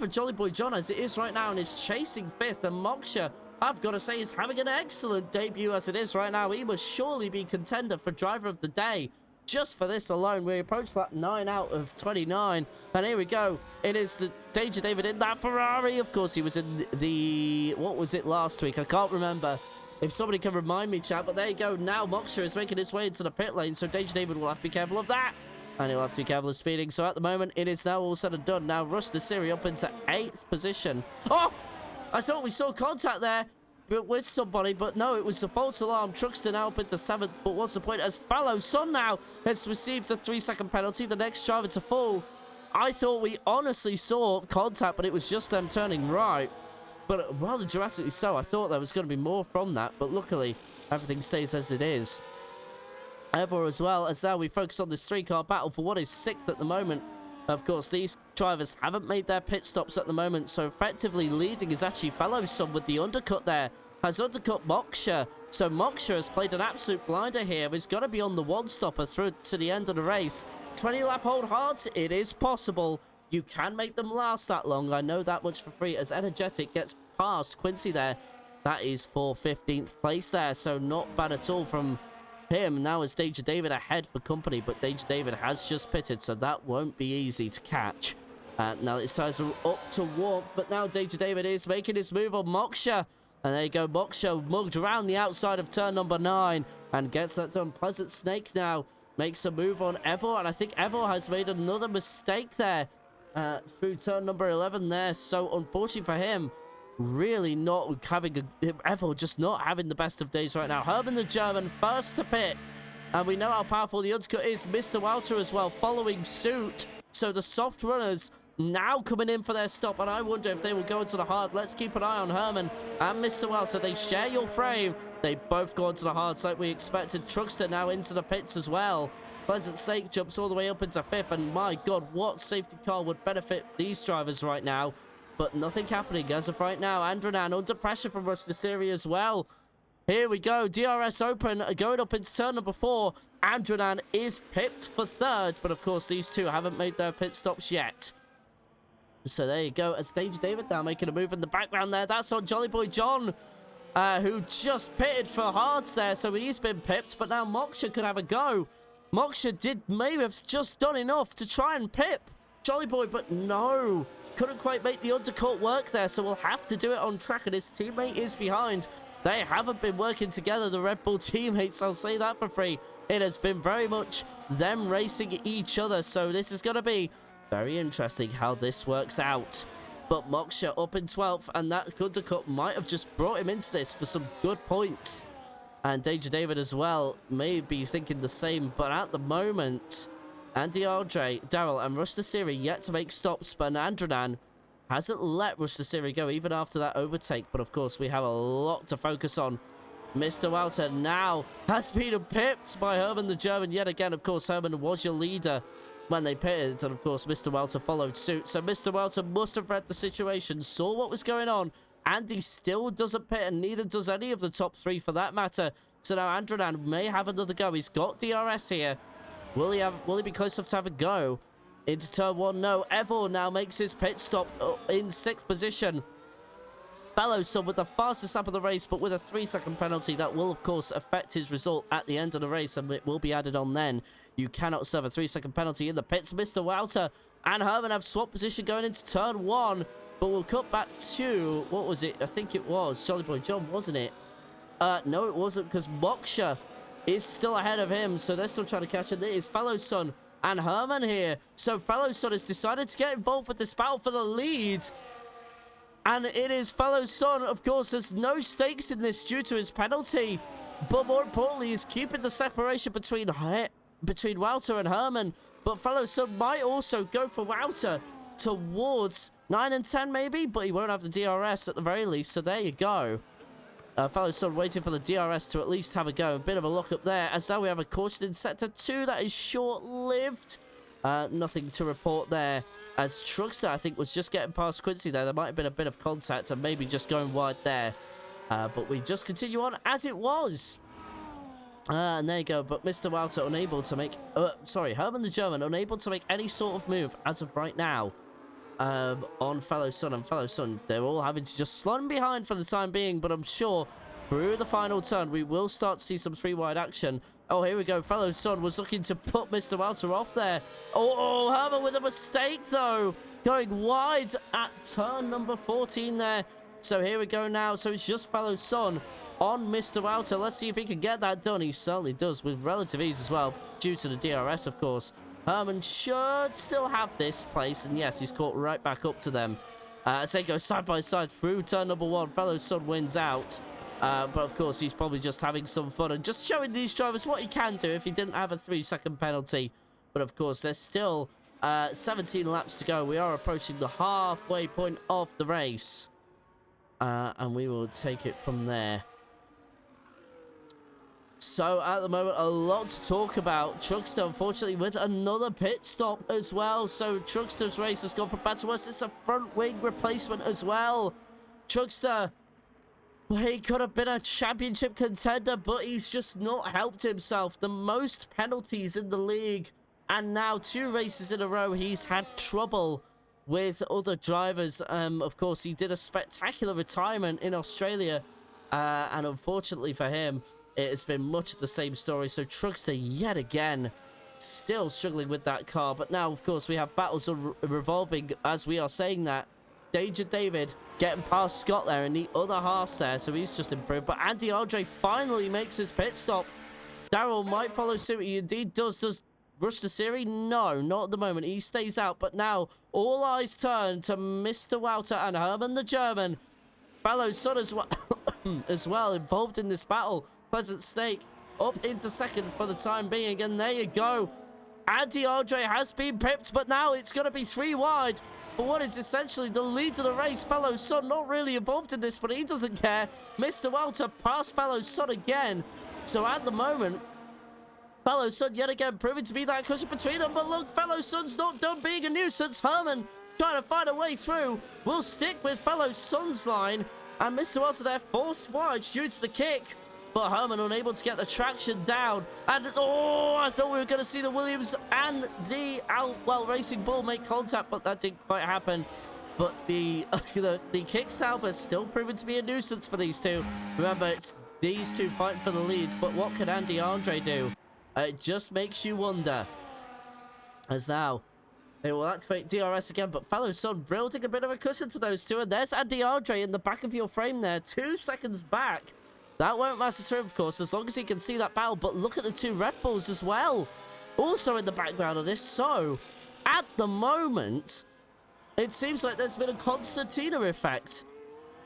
Jolly Boy John as it is right now, and is chasing 5th, and Moksha, I've got to say, is having an excellent debut as it is right now. He must surely be contender for driver of the day. Just for this alone, we approach that 9 out of 29. And here we go. It is the Danger David in that Ferrari. Of course, he was in the... What was it last week? I can't remember. If somebody can remind me, chat. But there you go. Now Moksha is making his way into the pit lane. So Danger David will have to be careful of that. And he'll have to be careful of speeding. So at the moment, it is now all said and done. Now Rush the Siri up into 8th position. Oh! I thought we saw contact there with somebody, but no, it was a false alarm. Truckster now up into 7th, but what's the point? As fellow son now has received a 3-second penalty, the next driver to fall. I thought we honestly saw contact, but it was just them turning right. But rather drastically so. I thought there was going to be more from that, but luckily everything stays as it is. Ever as well, as now we focus on this 3-car battle for what is 6th at the moment. Of course, these drivers haven't made their pit stops at the moment, so effectively leading is actually fellow son with the undercut there. Has undercut Moksha, so Moksha has played an absolute blinder here. He's got to be on the one-stopper through to the end of the race. 20-lap hold hard, it is possible. You can make them last that long, I know that much for free, as Energetic gets past Quincy there. That is for 15th place there, so not bad at all from him. Now is Danger David ahead for company, but Danger David has just pitted, so that won't be easy to catch. Now its tires are up to warmth, but now Danger David is making his move on Moksha. And there you go, Moksha mugged around the outside of turn number 9 and gets that done. Pleasant Snake now makes a move on Evor, and I think Evor has made another mistake there through turn number 11 there. So unfortunately for him, really not having Evor just not having the best of days right now. Herman the German first to pit, and we know how powerful the undercut is. Mr. Walter as well following suit. So the soft runners now coming in for their stop, and I wonder if they will go into the hard. Let's keep an eye on Herman and Mr. Welter. They share your frame. They both go into the hards like we expected. Truckster now into the pits as well. Pleasant Snake jumps all the way up into 5th, and my God, what safety car would benefit these drivers right now? But nothing happening as of right now. Andranan under pressure from Rush Desiri as well. Here we go, DRS open, going up into turn number 4. Andranan is pipped for 3rd, but of course these two haven't made their pit stops yet. So there you go, as Danger David now making a move in the background there. That's on Jolly Boy John, who just pitted for hards there. So he's been pipped, but now Moksha could have a go. Moksha may have just done enough to try and pip Jolly Boy, but no. Couldn't quite make the undercut work there, so we'll have to do it on track, and his teammate is behind. They haven't been working together, the Red Bull teammates, I'll say that for free. It has been very much them racing each other, so this is going to be very interesting how this works out. But Moksha up in 12th, and that undercut might have just brought him into this for some good points. And Danger David as well may be thinking the same, but at the moment, Andy Andre, Daryl, and Rush Desiri yet to make stops, but Andranan hasn't let Rush Desiri go even after that overtake. But of course, we have a lot to focus on. Mr. Welter now has been pipped by Herman the German yet again. Of course, Herman was your leader when they pitted, and of course Mr. Welter followed suit. So Mr. Welter must have read the situation, saw what was going on, and he still doesn't pit, and neither does any of the top 3 for that matter. So now Andranan may have another go. He's got DRS here. Will he be close enough to have a go into turn 1? No. Evor now makes his pit stop in 6th position. Fellowson with the fastest lap of the race, but with a 3-second penalty that will of course affect his result at the end of the race, and it will be added on then. You cannot serve a 3-second penalty in the pits. Mr. Welter and Herman have swapped position going into turn 1, but we'll cut back to, what was it? I think it was Jolly Boy John, wasn't it? No, it wasn't, because Moksha is still ahead of him, so they're still trying to catch him. It is Fellowson and Herman here. So Fellowson has decided to get involved with this battle for the lead. And it is Fellowson, of course, there's no stakes in this due to his penalty. But more importantly, he's keeping the separation between Wouter and Herman. But Fellowson might also go for Wouter towards 9 and 10 maybe, but he won't have the DRS at the very least, so there you go. Fellowson waiting for the DRS to at least have a go. A bit of a lock up there, as now we have a caution in sector 2 that is short-lived. Nothing to report there, as Truckster, I think, was just getting past Quincy there. There might have been a bit of contact and maybe just going wide there. But we just continue on as it was. And there you go. But Mr. Wouter unable to make... Herman the German unable to make any sort of move as of right now on Fellowson and Fellowson. They're all having to just slot him behind for the time being, but I'm sure through the final turn we will start to see some 3-wide action. Oh, here we go. Fellowson was looking to put Mr. Welter off there. Oh, Herman with a mistake, though. Going wide at turn number 14 there. So here we go now. So it's just Fellowson on Mr. Welter. Let's see if he can get that done. He certainly does with relative ease as well, due to the DRS, of course. Herman should still have this place. And yes, he's caught right back up to them. As they go side by side through turn number 1. Fellowson wins out. But of course, he's probably just having some fun and just showing these drivers what he can do if he didn't have a 3-second penalty. But of course, there's still 17 laps to go. We are approaching the halfway point of the race. And we will take it from there. So, at the moment, a lot to talk about. Truckster, unfortunately, with another pit stop as well. So, Truckster's race has gone from bad to worse. It's a front wing replacement as well. Truckster... well, he could have been a championship contender, but he's just not helped himself. The most penalties in the league, and now 2 races in a row, he's had trouble with other drivers. Of course, he did a spectacular retirement in Australia, and unfortunately for him, it has been much of the same story. So Truckster yet again still struggling with that car. But now, of course, we have battles revolving as we are saying that. Danger David getting past Scott there in the other half there, so he's just improved. But Andy Andre finally makes his pit stop. Daryl might follow suit. He indeed does. Does Rush the Series? No, not at the moment. He stays out. But now all eyes turn to Mr. Wouter and Herman the German. Fellow son as well involved in this battle. Pleasant Snake up into second for the time being. And there you go. Andy Andre has been pipped, but now it's going to be 3 wide. But what is essentially the lead of the race. Fellow son not really involved in this, but he doesn't care. Mr. Welter passed Fellow son again. So at the moment, Fellow son yet again proving to be that cushion between them. But look, Fellow son's not done being a nuisance. Herman trying to find a way through. Will stick with Fellow son's line. And Mr. Welter there forced wide due to the kick. But Herman unable to get the traction down. And, oh, I thought we were going to see the Williams and the Racing Bull make contact, but that didn't quite happen. But the kick salve is still proven to be a nuisance for these two. Remember, it's these two fighting for the leads, but what can Andy Andre do? It just makes you wonder. As now, they will activate DRS again, but Fellow son building a bit of a cushion to those two. And there's Andy Andre in the back of your frame there, 2 seconds back. That won't matter to him, of course, as long as he can see that battle. But look at the 2 Red Bulls as well, also in the background of this. So, at the moment, it seems like there's been a concertina effect.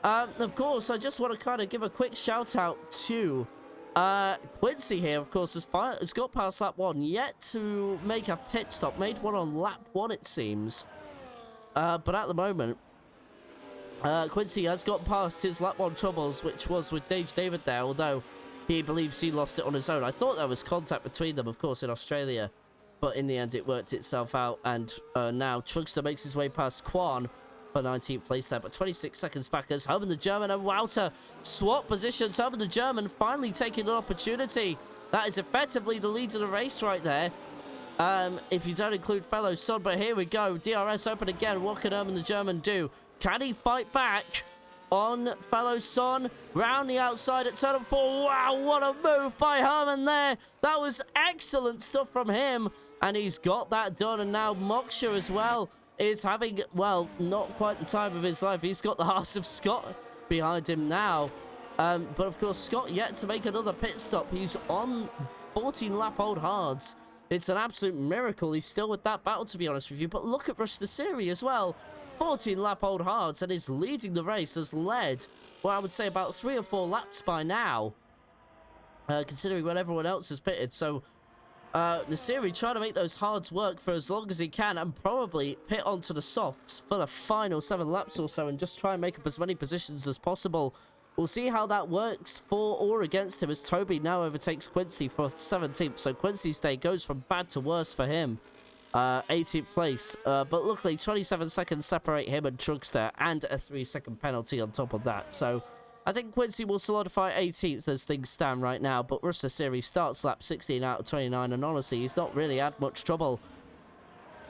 Of course, I just want to kind of give a quick shout-out to Quincy here, of course, has got past lap 1, yet to make a pit stop. Made one on lap 1, it seems. But at the moment, Quincy has got past his lap 1 troubles, which was with Dage David there, although he believes he lost it on his own. I thought there was contact between them, of course, in Australia, but in the end it worked itself out, and now Trugster makes his way past Quan for 19th place there, but 26 seconds back as Herman the German and Wouter swap positions. Herman the German finally taking an opportunity. That is effectively the lead of the race right there. If you don't include Fellow son, but here we go. DRS open again. What can Herman the German do? Can he fight back on Fellow son? Round the outside at turn 4. Wow, what a move by Herman there. That was excellent stuff from him. And he's got that done. And now Moksha as well is having, well, not quite the time of his life. He's got the heart of Scott behind him now. But of course, Scott yet to make another pit stop. He's on 14 lap old hards. It's an absolute miracle he's still with that battle, to be honest with you. But look at Rush the Series as well. 14 lap old hards and is leading the race, has led, well, I would say about 3 or 4 laps by now, considering when everyone else has pitted. So the series trying to make those hards work for as long as he can, and probably pit onto the softs for the final 7 laps or so and just try and make up as many positions as possible. We'll see how that works for or against him, as Toby now overtakes Quincy for 17th. So Quincy's day goes from bad to worse for him. 18th place, but luckily 27 seconds separate him and Trugster, and a 3-second penalty on top of that. So I think Quincy will solidify 18th as things stand right now, but Rush the Series starts lap 16 out of 29, and honestly, he's not really had much trouble.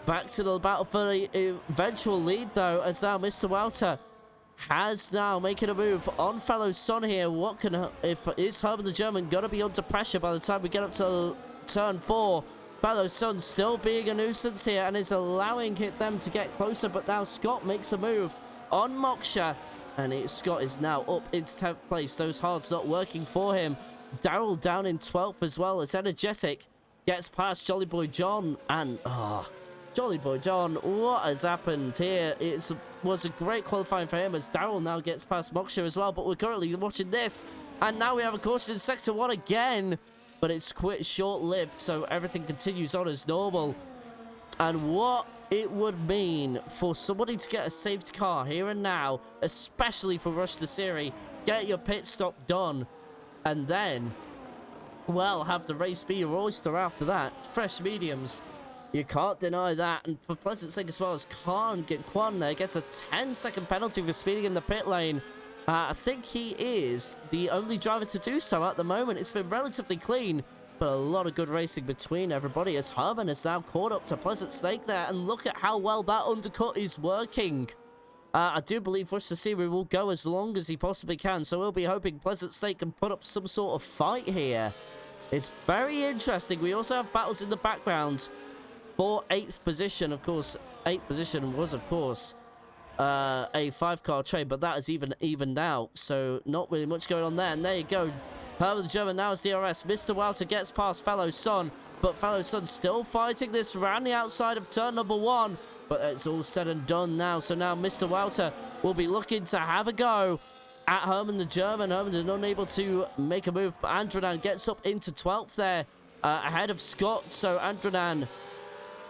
Back to the battle for the eventual lead, though, as now Mr. Wouter has now making a move on Fellow son here. What can, is Herman the German going to be under pressure by the time we get up to turn 4? Fellow son still being a nuisance here and is allowing them to get closer, but now Scott makes a move on Moksha, and Scott is now up into 10th place. Those hards not working for him. Daryl down in 12th as well, as Energetic gets past Jolly Boy John, and Jolly Boy John, what has happened here? It was a great qualifying for him, as Daryl now gets past Moksha as well, but we're currently watching this, and now we have a caution in sector 1 again. But it's quite short-lived, so everything continues on as normal. And what it would mean for somebody to get a safety car here and now, especially for Rush the Series, get your pit stop done, and then, well, have the race be your oyster after that. Fresh mediums, you can't deny that. And for Pleasant sake as well, as Quan there gets a 10-second penalty for speeding in the pit lane. I think he is the only driver to do so at the moment. It's been relatively clean, but a lot of good racing between everybody, as Herman is now caught up to Pleasant Snake there. And look at how well that undercut is working. I do believe Rush the Series will go as long as he possibly can, so we'll be hoping Pleasant Snake can put up some sort of fight here. It's very interesting. We also have battles in the background for 8th position. Of course, 8th position was, of course, a 5-car train, but that is evened out, so not really much going on there. And there you go. Herman the German now is DRS. Mr. Walter gets past Fellow Son, but Fellow Son still fighting this around the outside of turn number 1. But it's all said and done now. So now Mr. Walter will be looking to have a go at Herman the German. Herman is unable to make a move, but Andradan gets up into 12th there, ahead of Scott. So Andradan,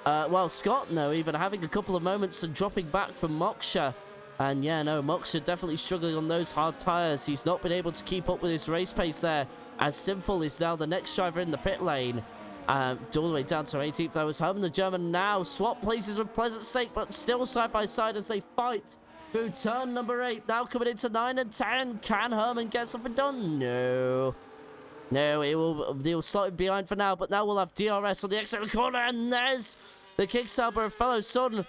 well, Scott, no, even having a couple of moments and dropping back from Moksha. And yeah, no, Moksha definitely struggling on those hard tires. He's not been able to keep up with his race pace there, as Sinful is now the next driver in the pit lane. All the way down to 18th. That was Herman the German now. Swap places with Pleasant Stake, but still side by side as they fight through turn number 8. Now coming into 9 and 10. Can Herman get something done? No. No, he'll slot it behind for now, but now we'll have DRS on the exit corner, and there's the Kickstarter of Fellow Son.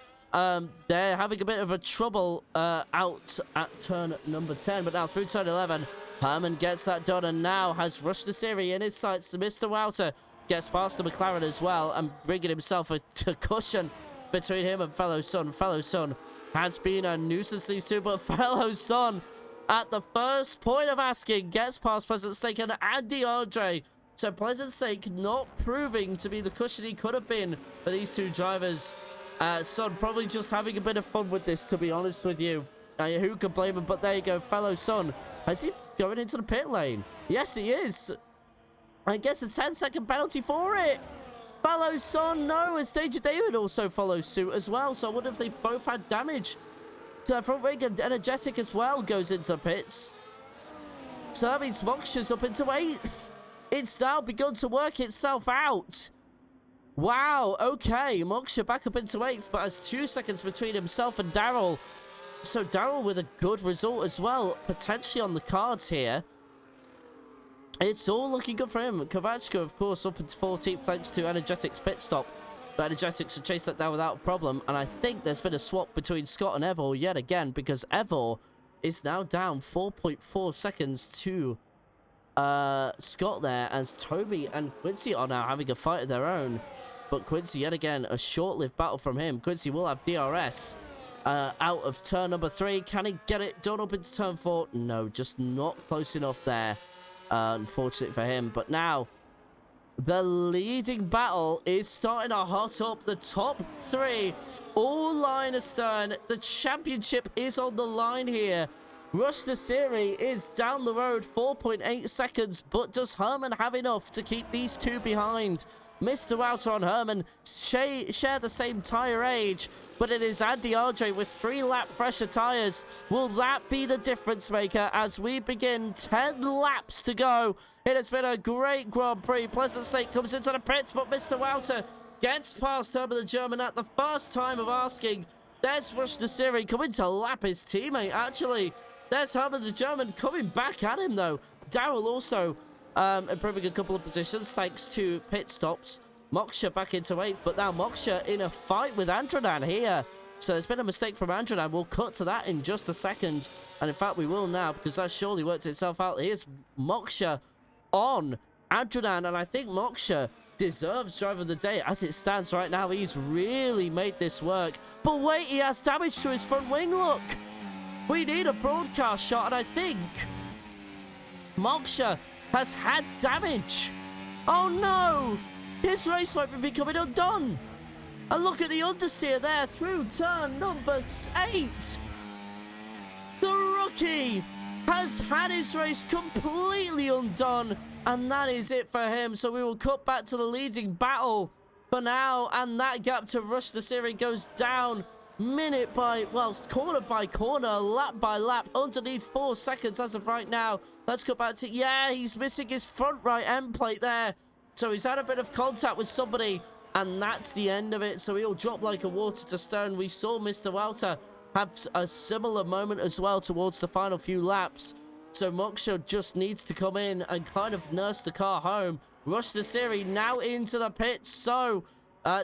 They're having a bit of a trouble out at turn number 10, but now through turn 11, Herman gets that done and now has rushed the series in his sights. Mr. Wouter gets past the McLaren as well and bringing himself a cushion between him and Fellow Son. Fellow Son has been a nuisance these two, but Fellow Son at the first point of asking gets past Pleasant Stake and Andy Andre. So Pleasant Stake not proving to be the cushion he could have been for these two drivers. Son probably just having a bit of fun with this, to be honest with you. Who can blame him? But there you go, Fellow Son. Is he going into the pit lane? Yes, he is. I guess a 10-second penalty for it. Fellow Son, no, as Danger David also follows suit as well. So I wonder if they both had damage. So front ring and Energetic as well goes into the pits. So that means Moksha's up into 8th. It's now begun to work itself out. Wow, okay, Moksha back up into 8th, but has 2 seconds between himself and Daryl. So Daryl with a good result as well, potentially on the cards here. It's all looking good for him. Kovachko, of course, up into 14th thanks to Energetic's pit stop. But Energetic should chase that down without a problem. And I think there's been a swap between Scott and Evor yet again, because Evor is now down 4.4 seconds to Scott there, as Toby and Quincy are now having a fight of their own. But Quincy, yet again, a short-lived battle from him. Quincy will have DRS out of turn number 3. Can he get it done up into turn 4? No, just not close enough there. Unfortunate for him. But now, the leading battle is starting to hot up. The top 3 all line astern. The championship is on the line here. Rush the Series is down the road, 4.8 seconds, but does Herman have enough to keep these two behind? Mr. Wouter and Herman share the same tyre age, but it is Andy Andre with 3-lap fresher tyres. Will that be the difference maker as we begin 10 laps to go? It has been a great Grand Prix. Pleasant Stake comes into the pits, but Mr. Wouter gets past Herman the German at the first time of asking. There's Rush the Series coming to lap his teammate, actually. There's Herman the German coming back at him, though. Daryl also improving a couple of positions thanks to pit stops. Moksha back into 8th, but now Moksha in a fight with Andradan here. So there's been a mistake from Andradan. We'll cut to that in just a second. And in fact, we will now, because that surely worked itself out. Here's Moksha on Andradan, and I think Moksha deserves driver of the day. As it stands right now, he's really made this work. But wait, he has damage to his front wing, look! We need a broadcast shot, and I think Moksha has had damage. Oh no! His race might be becoming undone. And look at the understeer there through turn number 8. The rookie has had his race completely undone, and that is it for him. So we will cut back to the leading battle for now, and that gap to Rush the Series goes down minute by, well, corner by corner, lap by lap, underneath 4 seconds as of right now. Let's go back to, yeah, he's missing his front right end plate there. So he's had a bit of contact with somebody, and that's the end of it. So he'll drop like a water to stone. We saw Mr. Wouter have a similar moment as well towards the final few laps. So Moksha just needs to come in and kind of nurse the car home. Rush the Series now into the pits. So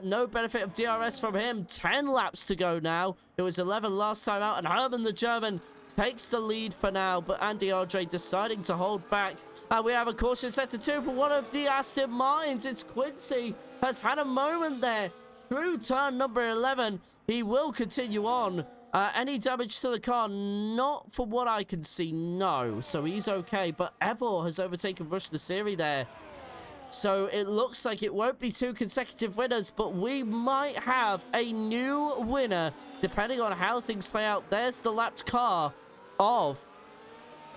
no benefit of DRS from him. 10 laps to go now. It was 11 last time out, and Herman the German takes the lead for now, but Andy Andre deciding to hold back. And we have a caution sector 2 for one of the Aston Martins. It's Quincy has had a moment there through turn number 11. He will continue on. Any damage to the car? Not for what I can see, no. So he's okay, but Evor has overtaken Rush the Series there. So it looks like it won't be 2 consecutive winners, but we might have a new winner depending on how things play out. There's the lapped car of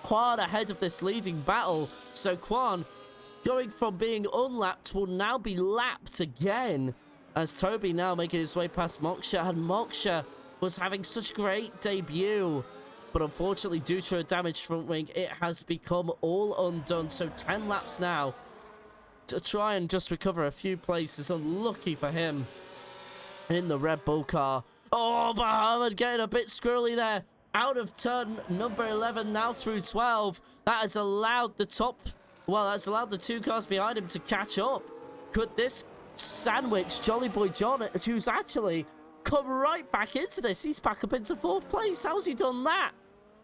Quan ahead of this leading battle. So Quan, going from being unlapped, will now be lapped again as Toby now making his way past Moksha. And Moksha was having such great debut, but unfortunately due to a damaged front wing, it has become all undone. So 10 laps now to try and just recover a few places. Unlucky for him in the Red Bull car. Oh, Muhammad getting a bit squirrely there. Out of turn number 11 now through 12. That has allowed the that's allowed the 2 cars behind him to catch up. Could this sandwich Jolly Boy John, who's actually come right back into this? He's back up into 4th place. How's he done that?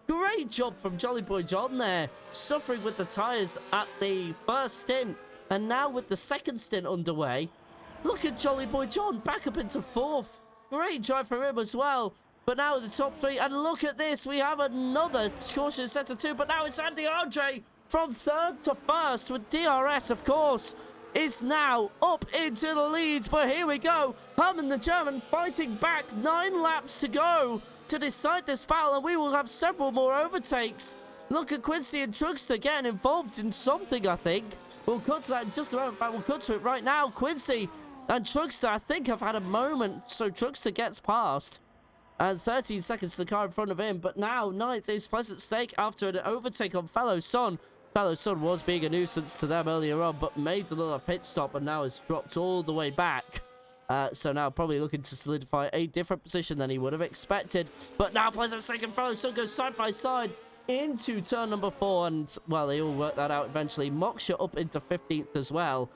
Great job from Jolly Boy John there. Suffering with the tyres at the first stint. And now with the second stint underway, look at Jolly Boy John back up into 4th. Great drive for him as well. But now the top 3, and look at this, we have another caution sector 2, but now it's Andy Andre from 3rd to 1st with DRS, of course, is now up into the lead. But here we go, Herman the German fighting back, 9 laps to go to decide this battle, and we will have several more overtakes. Look at Quincy and Trugster getting involved in something, I think. We'll cut to that in just a moment. In fact, we'll cut to it right now. Quincy and Trugster, I think, have had a moment. So Trugster gets past. And 13 seconds to the car in front of him. But now, 9th is Pleasant Stake after an overtake on Fellow Son. Fellow Son was being a nuisance to them earlier on, but made another pit stop and now has dropped all the way back. So now probably looking to solidify a different position than he would have expected. But now Pleasant Stake and Fellow Son go side by side into turn number 4, and well, they all work that out eventually. Moksha up into 15th as well.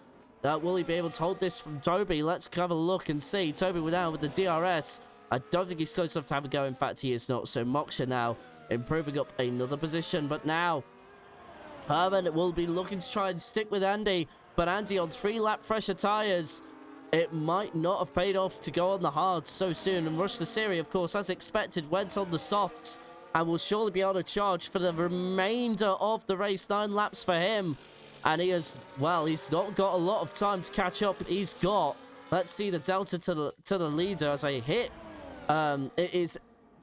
Will he be able to hold this from Toby? Let's have a look and see. Toby now with the DRS. I don't think he's close enough to have a go. In fact, he is not. So Moksha now improving up another position. But now Herman will be looking to try and stick with Andy, but Andy on 3-lap fresher tyres. It might not have paid off to go on the hards so soon. And Rush the Series, of course, as expected, went on the softs and will surely be on a charge for the remainder of the race. 9 laps for him. And he has, well, he's not got a lot of time to catch up. He's got, let's see the delta to the leader as I hit. It is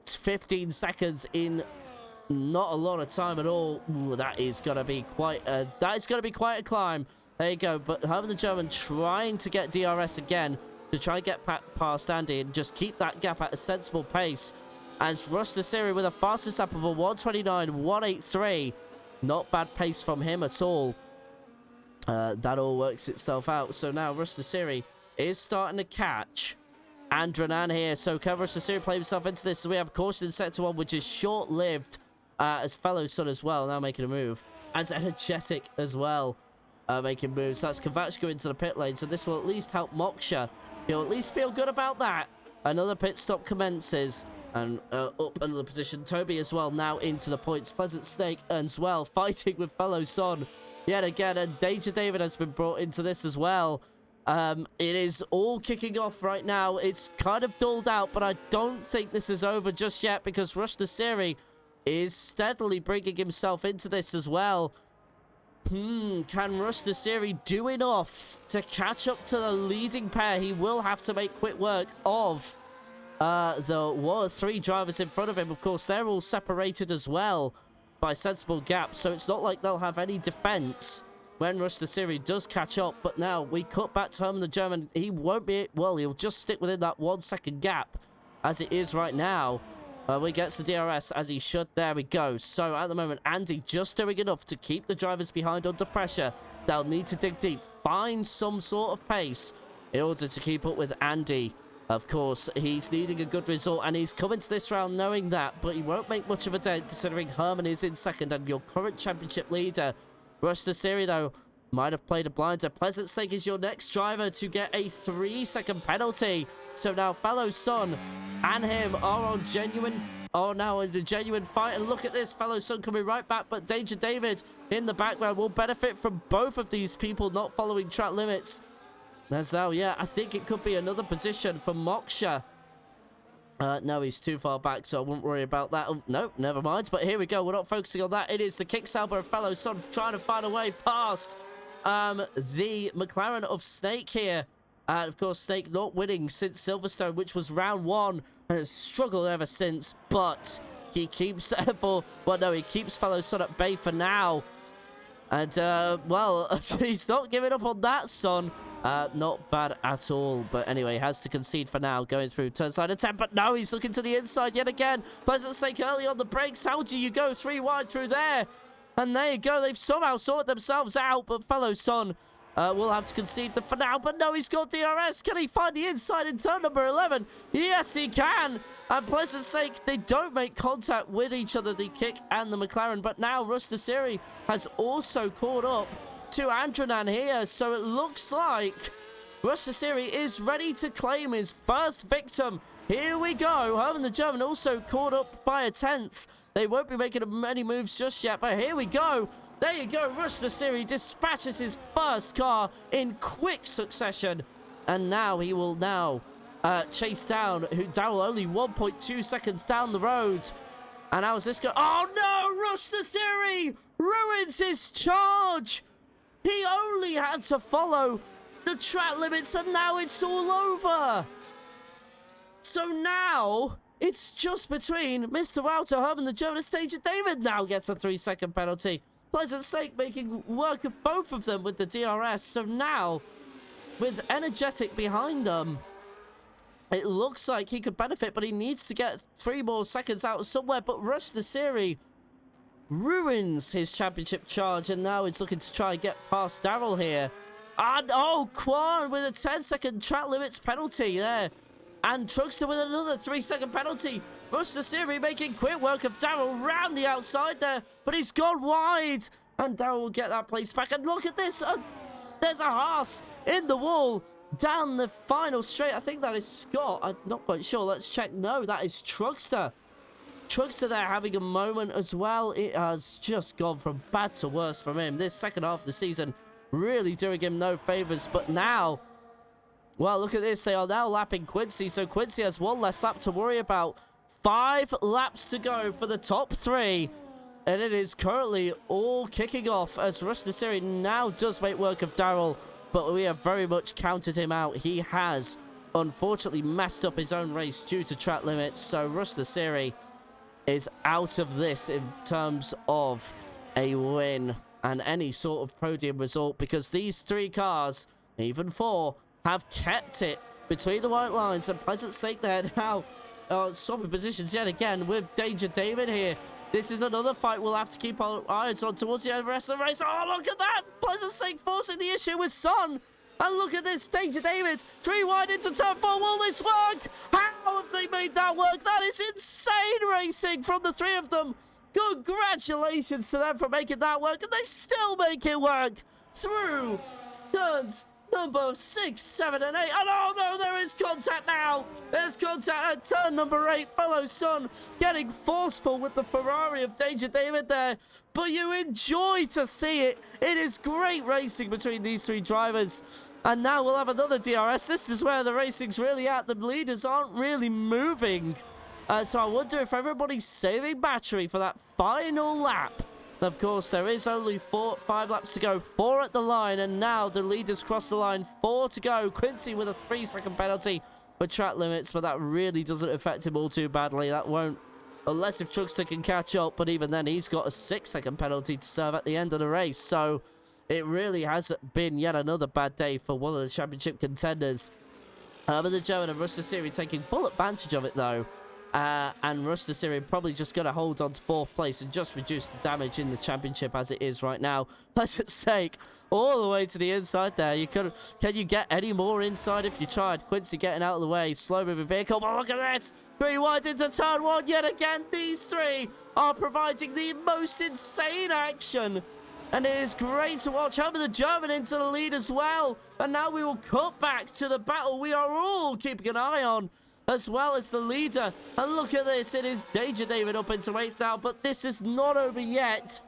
15 seconds in not a lot of time at all. Ooh, that is going to be quite a climb. There you go. But Herman the German trying to get DRS again to try and get past Andy and just keep that gap at a sensible pace. As Rush the Series with a fastest lap of a 1:29.183. Not bad pace from him at all. That all works itself out. So now Rush the Series is starting to catch Andranan here. So can Rush the Series play himself into this? So we have caution in sector 1, which is short-lived. As Fellow Son as well, now making a move. As Energetic as well, making moves. That's Kavachko into the pit lane. So this will at least help Moksha. He'll at least feel good about that. Another pit stop commences. And up another position. Toby as well now into the points. Pleasant Snake as well fighting with Fellow Son yet again. And Danger David has been brought into this as well. It is all kicking off right now. It's kind of dulled out, but I don't think this is over just yet because Rush the Series is steadily bringing himself into this as well. Can Rush the Series do enough to catch up to the leading pair? He will have to make quick work of the 3 drivers in front of him. Of course, they're all separated as well by sensible gaps, so it's not like they'll have any defense when Rush the Series does catch up. But now we cut back to Herman the German. He won't be, well, he'll just stick within that 1 second gap as it is right now. We get the DRS as he should. There we go. So at the moment, Andy just doing enough to keep the drivers behind under pressure. They'll need to dig deep, find some sort of pace in order to keep up with Andy. Of course, he's needing a good result, and he's coming to this round knowing that, but he won't make much of a dent considering Herman is in second and your current championship leader. Rush the Series, though, might have played a blinder. Pleasant Stake is your next driver to get a 3-second penalty. So now Fellow Son and him are on genuine are now in a genuine fight. And look at this, fellow son coming right back. But Danger David in the background will benefit from both of these people not following track limits. There's now, yeah, I think it could be another position for Moksha. No, he's too far back, so I won't worry about that. Oh, no, never mind. But here we go. We're not focusing on that. It is the kick salber of fellow son trying to find a way past the McLaren of Snake here. Of course, Snake not winning since Silverstone, which was round 1, and has struggled ever since. But he keeps he keeps fellow son at bay for now. And well, he's not giving up on that, son. Not bad at all. But anyway, has to concede for now, going through turnside attempt. But no, he's looking to the inside yet again. Pleasant Snake early on the brakes. How do you go 3 wide through there? And there you go. They've somehow sorted themselves out. But fellow son will have to concede the for now. But no, he's got DRS. Can he find the inside in turn number 11? Yes, he can. And Pleasant Snake, they don't make contact with each other, the kick and the McLaren. But now Rush Nasiri has also caught up to Andranan here. So it looks like Rush Nasiri is ready to claim his first victim. Here we go. Herman the German also caught up by a 10th. They won't be making many moves just yet, but here we go. There you go. Rush Nasiri dispatches his first car in quick succession. And now he will chase down Darrell only 1.2 seconds down the road. And how's this go? Oh no! Rush Nasiri ruins his charge. He only had to follow the track limits, and now it's all over. So now it's just between Mr. Wouter, Herman the German, and Danger David now gets a 3-second penalty. Pleasant Snake making work of both of them with the DRS. So now, with Energetic behind them, it looks like he could benefit, but he needs to get 3 more seconds out somewhere. But Rush Nasiri ruins his championship charge, and now he's looking to try and get past Darrell here. And oh, Quan with a 10-second track limits penalty there. And Truckster with another 3-second penalty. Rush Nasiri making quick work of Darrell round the outside there, but he's gone wide. And Darrell will get that place back. And look at this. There's a Haas in the wall down the final straight. I think that is Scott. I'm not quite sure. Let's check. No, that is Truckster. Truckster there having a moment as well. It has just gone from bad to worse from him. This second half of the season really doing him no favors. But now, well, look at this. They are now lapping Quincy. So Quincy has 1 less lap to worry about. 5 laps to go for the top 3. And it is currently all kicking off as Rush Nasiri now does make work of Darrell. But we have very much counted him out. He has unfortunately messed up his own race due to track limits. So Rush Nasiri is out of this in terms of a win and any sort of podium result, because these 3 cars, even 4, have kept it between the white lines. And Pleasant Snake there now swapping positions yet again with Danger David here. This is another fight we'll have to keep our eyes on towards the rest of the race. Oh, look at that! Pleasant Snake forcing the issue with Son. And look at this, Danger David, 3 wide into turn 4. Will this work? How have they made that work? That is insane racing from the 3 of them. Congratulations to them for making that work, and they still make it work through turns number 6, 7, and 8. And oh no, there is contact now. There's contact at turn number 8. Fellow Son getting forceful with the Ferrari of Danger David there. But you enjoy to see it. It is great racing between these 3 drivers. And now we'll have another DRS. This is where the racing's really at. The leaders aren't really moving. So I wonder if everybody's saving battery for that final lap. Of course, there is only 5 laps to go. 4 at the line, and now the leaders cross the line. 4 to go. Quincy with a 3-second penalty for track limits, but that really doesn't affect him all too badly. That won't, unless if Truckster can catch up, but even then he's got a 6-second penalty to serve at the end of the race. So it really has been yet another bad day for one of the championship contenders. But the German and Rush Nasiri taking full advantage of it, though. And Rush Nasiri probably just going to hold on to 4th place and just reduce the damage in the championship as it is right now. Pleasant Snake all the way to the inside there. Can you get any more inside if you tried? Quincy getting out of the way. Slow moving vehicle. But look at this. 3 wide into turn 1 yet again. These 3 are providing the most insane action. And it is great to watch. Herman the German into the lead as well. And now we will cut back to the battle we are all keeping an eye on. as well as the leader. And look at this, it is Danger David up into 8th now, but this is not over yet.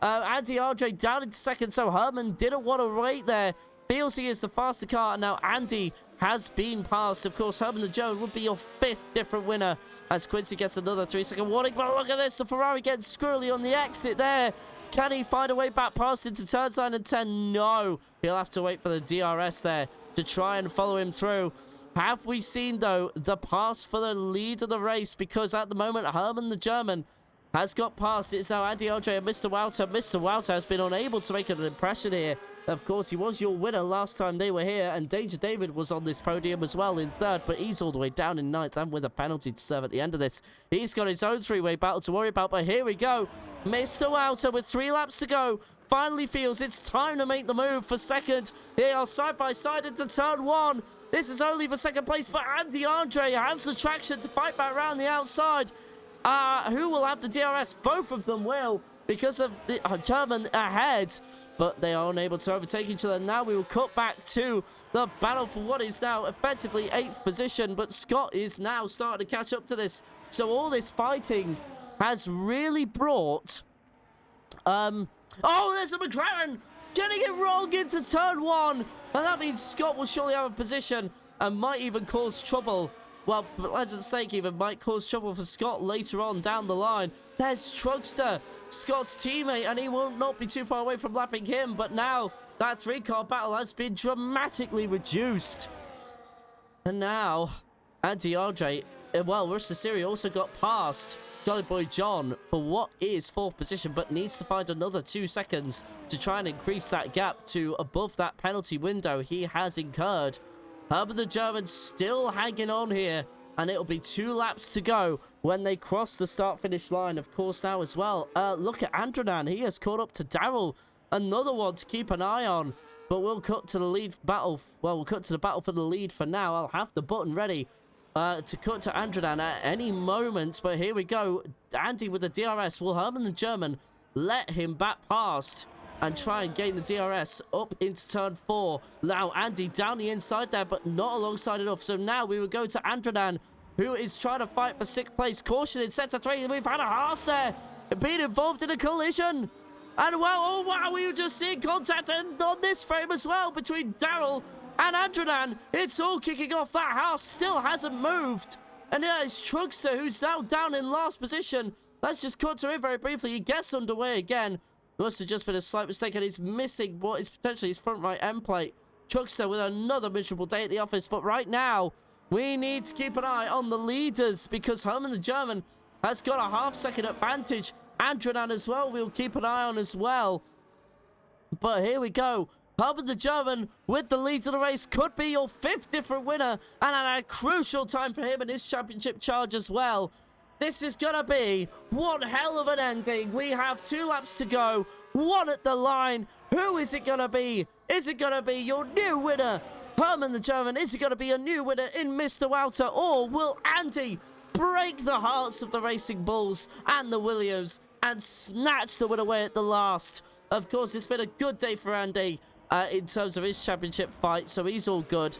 Andy Andre down into 2nd, so Herman didn't want to wait there. Feels he is the faster car, and now Andy has been passed. Of course, Herman the German would be your 5th different winner as Quincy gets another 3-second warning. But look at this, the Ferrari gets squirrely on the exit there. Can he find a way back past into turns 9 and 10? No. He'll have to wait for the DRS there to try and follow him through. Have we seen, though, the pass for the lead of the race? Because at the moment, Herman the German has got past. It's now Andy Andre and Mr. Wouter. Mr. Wouter has been unable to make an impression here. Of course, he was your winner last time they were here, and Danger David was on this podium as well in 3rd, but he's all the way down in 9th, and with a penalty to serve at the end of this. He's got his own 3-way battle to worry about, but here we go. Mr. Wouter with 3 laps to go finally feels it's time to make the move for 2nd. They are side by side into turn 1. This is only for 2nd place, but Andy Andre has the traction to fight back around the outside. Who will have the DRS? Both of them will, because of the German ahead, but they are unable to overtake each other. Now we will cut back to the battle for what is now effectively 8th position, but Scott is now starting to catch up to this. So all this fighting has really brought... oh, there's a McLaren getting it wrong into turn 1, and that means Scott will surely have a position and might even cause trouble. Well, Pleasant Stake even might cause trouble for Scott later on down the line. There's Trugster, Scott's teammate, and he will not be too far away from lapping him. But now that 3-car battle has been dramatically reduced. And now, Andy Andre, well, Rush the Siri also got past Jolly Boy John for what is 4th position, but needs to find another 2 seconds to try and increase that gap to above that penalty window he has incurred. Herman the German still hanging on here, and it'll be 2 laps to go when they cross the start-finish line, of course, now as well. Look at Andronan. He has caught up to Daryl. Another one to keep an eye on, but we'll cut to the lead battle. Well, we'll cut to the battle for the lead for now. I'll have the button ready to cut to Andronan at any moment, but here we go. Andy with the DRS. Will Herman the German let him back past and try and gain the DRS up into turn 4. Now Andy down the inside there, but not alongside enough. So now we will go to Andronan, who is trying to fight for 6th place. Caution in sector 3. We've had a Haas there being involved in a collision. And well, oh wow, we were just seeing contact on this frame as well between Daryl and Andronan. It's all kicking off. That Haas still hasn't moved. And it is Trugster, who's now down in last position. Let's just cut to him very briefly. He gets underway again. Must have just been a slight mistake, and he's missing what is potentially his front right end plate. Truckster with another miserable day at the office, but right now, we need to keep an eye on the leaders, because Herman the German has got a half-second advantage. Andronan as well, we'll keep an eye on as well. But here we go. Herman the German with the lead of the race could be your 5th different winner, and at a crucial time for him in his championship charge as well. This is going to be one hell of an ending. We have 2 laps to go, 1 at the line. Who is it going to be? Is it going to be your new winner, Herman the German? Is it going to be a new winner in Mr. Wouter? Or will Andy break the hearts of the Racing Bulls and the Williams and snatch the win away at the last? Of course, it's been a good day for Andy in terms of his championship fight, so he's all good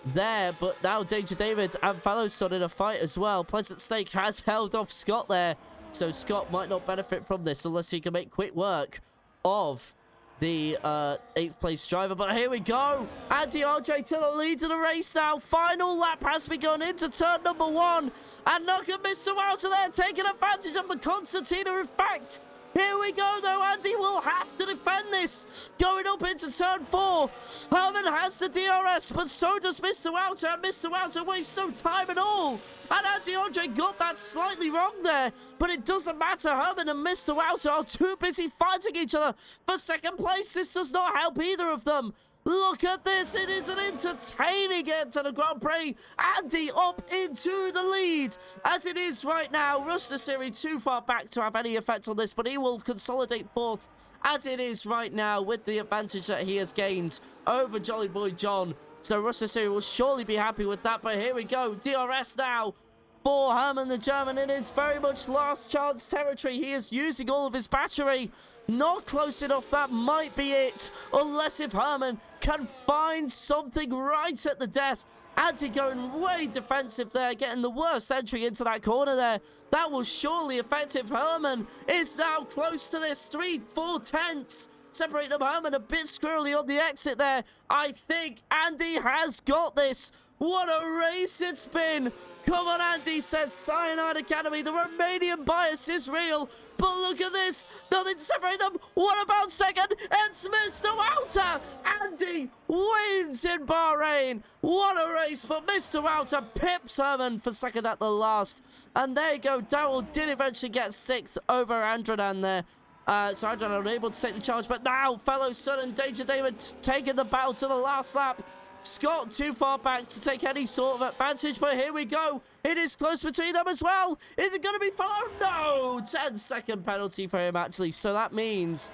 there. But now Danger David and Fallowson in a fight as well. Pleasant Stake has held off Scott there, so Scott might not benefit from this unless he can make quick work of the 8th place driver. But here we go. Andy Andre to the lead of the race now. Final lap has begun into turn number 1, and look at Mr. Wouter there taking advantage of the concertina effect. Here we go, though. Andy will have to defend this. Going up into turn 4. Herman has the DRS, but so does Mr. Wouter. And Mr. Wouter wastes no time at all. And Andy Andre got that slightly wrong there. But it doesn't matter. Herman and Mr. Wouter are too busy fighting each other for 2nd place. This does not help either of them. Look at this. It is an entertaining end to the Grand Prix. Andy up into the lead as it is right now. Rush the Series too far back to have any effect on this, but he will consolidate 4th as it is right now with the advantage that he has gained over Jolly Boy John. So Rush the Series will surely be happy with that, but here we go. DRS now. for Herman the German. It is very much last chance territory. He is using all of his battery. Not close enough. That might be it. Unless if Herman can find something right at the death. Andy going way defensive there, getting the worst entry into that corner there. That was surely effective. Herman is now close to this. 3-4 tenths. Separate them. Herman a bit squirrely on the exit there. I think Andy has got this. What a race it's been. Come on, Andy, says Cyanide Academy. The Romanian bias is real. But look at this. Nothing to separate them. What about second? It's Mr. Wouter. Andy wins in Bahrain. What a race. But Mr. Wouter pips Herman for second at the last. And there you go. Daryl did eventually get sixth over Andradan there. So Andradan unable to take the charge. But now, fellow Son and Danger David taking the battle to the last lap. Scott too far back to take any sort of advantage, but here we go. It is close between them as well. Is it going to be fellow? No! 10-second penalty for him, actually. So that means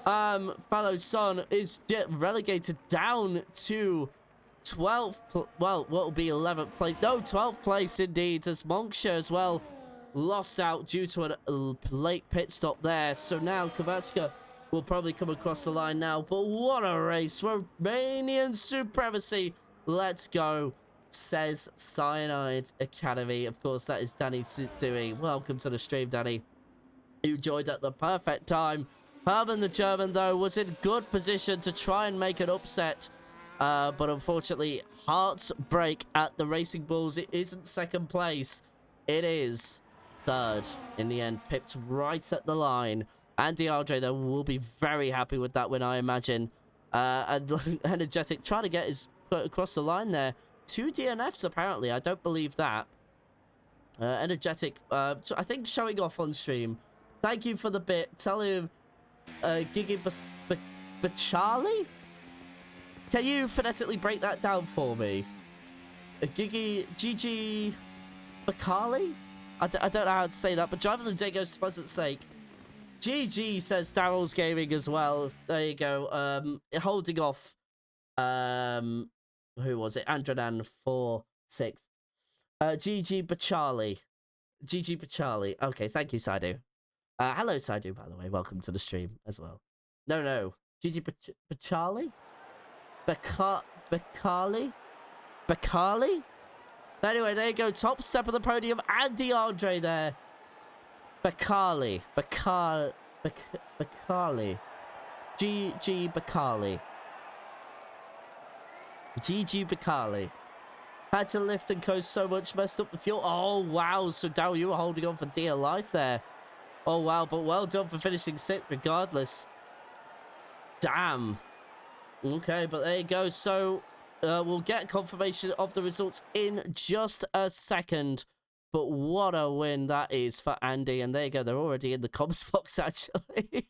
fellow Son is relegated down to 12th. Well, what will be 11th place? No, 12th place indeed, as Monkshire as well lost out due to a late pit stop there. So now Kovačka will probably come across the line now. But what a race. Romanian supremacy. Let's go, says Cyanide Academy. Of course, that is Danny Tsui. Welcome to the stream, Danny. You joined at the perfect time. Herman the German, though, was in good position to try and make an upset. But unfortunately, heartbreak at the Racing Bulls. It isn't second place. It is third in the end. Pipped right at the line. Andy Andre, though, will be very happy with that win, I imagine. And Energetic trying to get his foot across the line there. 2 DNFs, apparently. I don't believe that. Energetic, I think, showing off on stream. Thank you for the bit. Tell him, Gigi Bachali? Can you phonetically break that down for me? Gigi Bacali? I don't know how to say that, but Driver of the Day goes to Pleasant's sake. GG, says Daryl's Gaming as well. There you go. Holding off, who was it? Andradan for 6th. GG Bachali. GG Bachali. Okay, thank you, Saidu. Hello, Saidu, by the way. Welcome to the stream as well. No. GG Bachali? Bacali? Anyway, there you go. Top step of the podium. Andy Andre there. Bacali. GG Bacali. GG Bacali. Had to lift and coast so much, messed up the fuel. Oh, wow. So, Daryl, you were holding on for dear life there. Oh, wow. But well done for finishing 6th regardless. Damn. Okay, but there you go. So, we'll get confirmation of the results in just a second. But what a win that is for Andy. And there you go. They're already in the comms box, actually.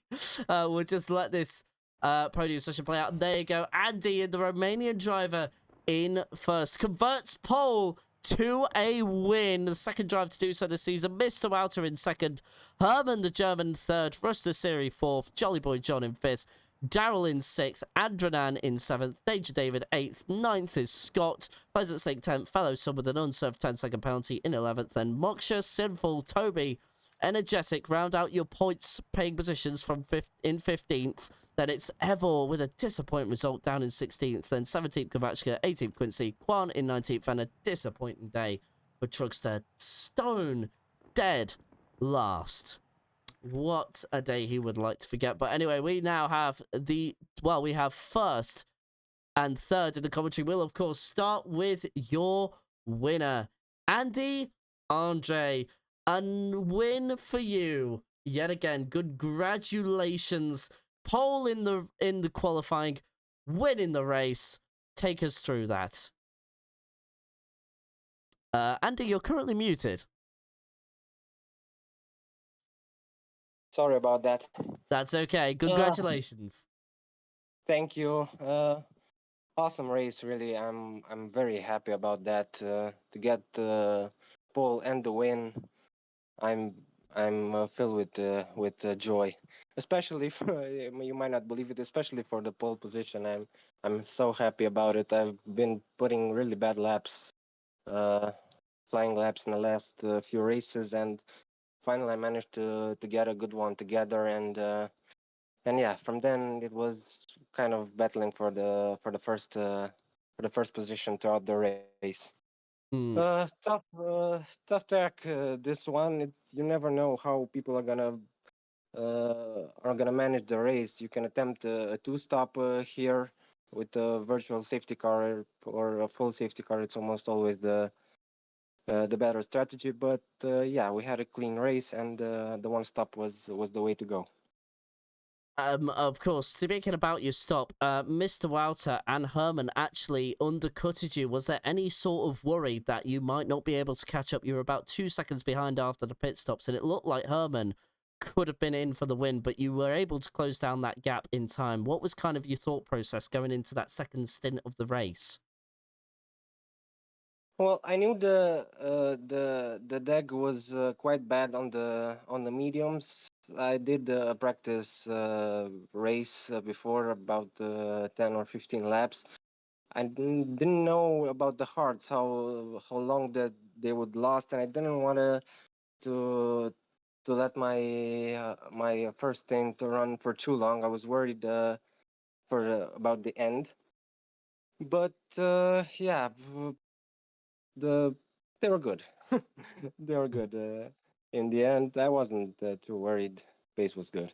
We'll just let this podium session play out. And there you go. Andy, the Romanian driver, in first. Converts pole to a win. The second drive to do so this season. Mr. Wouter in second. Herman the German third. Rush the Siri fourth. Jolly Boy John in fifth. Daryl in 6th, Andradan in 7th, Danger David 8th, 9th is Scott, Pleasant Sake 10th, Fellow Son with an unserved 10-second penalty in 11th, then Moksha, Sinful, Toby, Energetic round out your points paying positions from 15th, then it's Evor with a disappointing result down in 16th, then 17th Kovačka, 18th Quincy, Kwan in 19th, and a disappointing day for Trugster. Stone dead last. What a day he would like to forget. But anyway, we now have we have first and third in the commentary. We'll, of course, start with your winner, Andy Andre. A win for you. Yet again, congratulations. Pole in the qualifying, win in the race. Take us through that. Andy, you're currently muted. Sorry about that. That's okay. Congratulations. Thank you. Awesome race, really. I'm very happy about that. To get the pole and the win, I'm filled with joy, especially for, you might not believe it, especially for the pole position. I'm so happy about it. I've been putting really bad laps flying laps in the last few races, and finally I managed to get a good one together. And yeah, from then it was kind of battling for the first position throughout the race. Mm. Tough track. This one, you never know how people are gonna manage the race. You can attempt a two-stop here with a virtual safety car or a full safety car. It's almost always the better strategy. But yeah, we had a clean race, and the one stop was the way to go. Of course, speaking about your stop, Mr. Wouter and Herman actually undercutted you. Was there any sort of worry that you might not be able to catch up? You were about 2 seconds behind after the pit stops, and it looked like Herman could have been in for the win, but you were able to close down that gap in time. What was kind of your thought process going into that second stint of the race? Well, I knew the deck was quite bad on the mediums. I did a practice race before about 10 or 15 laps. I didn't know about the hards, how long that they would last, and I didn't want to to let my first thing to run for too long. I was worried for about the end, but yeah, the they were good. They were good. In the end, I wasn't too worried. Pace was good.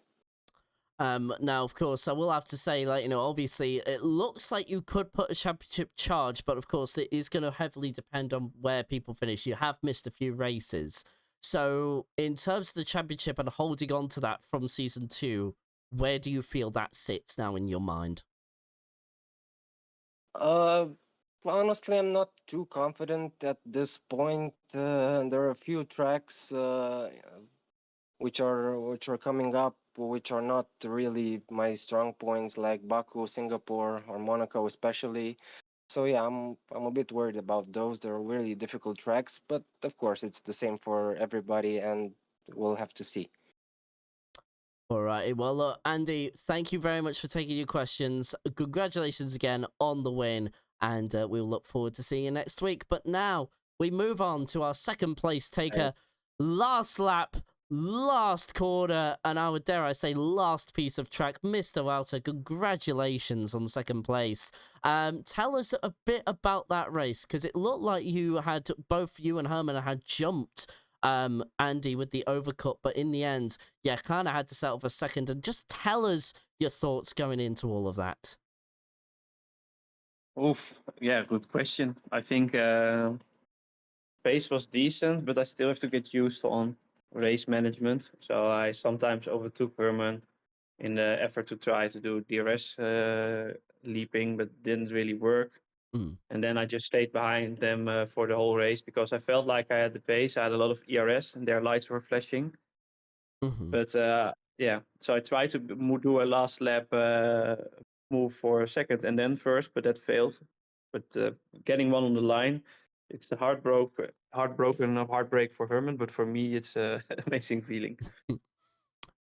Now, of course, I will have to say, like, obviously, it looks like you could put a championship charge, but of course, it is going to heavily depend on where people finish. You have missed a few races. So, in terms of the championship and holding on to that from season two, where do you feel that sits now in your mind? Uh, Honestly, I'm not too confident at this point. There are a few tracks which are coming up, which are not really my strong points, like Baku, Singapore, or Monaco, especially. So yeah, I'm a bit worried about those. They're really difficult tracks, but of course, it's the same for everybody, and we'll have to see. All right. Well, look, Andy, thank you very much for taking your questions. Congratulations again on the win, and we'll look forward to seeing you next week. But now we move on to our second place taker, Thanks. last lap, last corner, and I would dare I say last piece of track, Mr. Walter. Congratulations on second place. Tell us a bit about that race because it looked like you had both you and Herman had jumped Andy with the overcut, but in the end, yeah, kind of had to settle for second. And just tell us your thoughts going into all of that. Oof, yeah, good question. I think pace was decent, but I still have to get used on race management. So I sometimes overtook Herman in the effort to try to do DRS leaping, but didn't really work. Mm. And then I just stayed behind them for the whole race because I felt like I had the pace. I had a lot of ERS and their lights were flashing. Mm-hmm. But yeah, so I tried to do a last lap move for second and then first, but that failed. But getting one on the line, it's a heartbreak for Herman, but for me, it's an amazing feeling.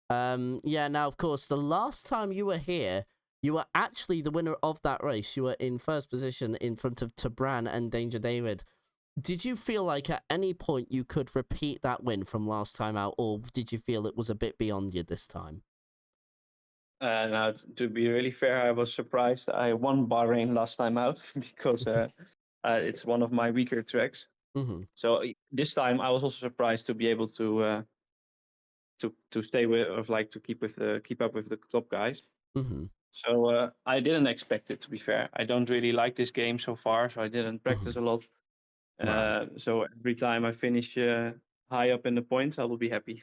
Yeah, now, of course, the last time you were here, you were actually the winner of that race. You were in first position in front of Tabran and Danger David. Did you feel like at any point you could repeat that win from last time out, or did you feel it was a bit beyond you this time? Now, to be really fair, I was surprised I won Bahrain last time out because it's one of my weaker tracks. Mm-hmm. So this time I was also surprised to be able to stay with, or like to keep up with the top guys. Mm-hmm. So I didn't expect it, to be fair. I don't really like this game so far, so I didn't Mm-hmm. practice a lot. Right. So every time I finish high up in the points, I will be happy.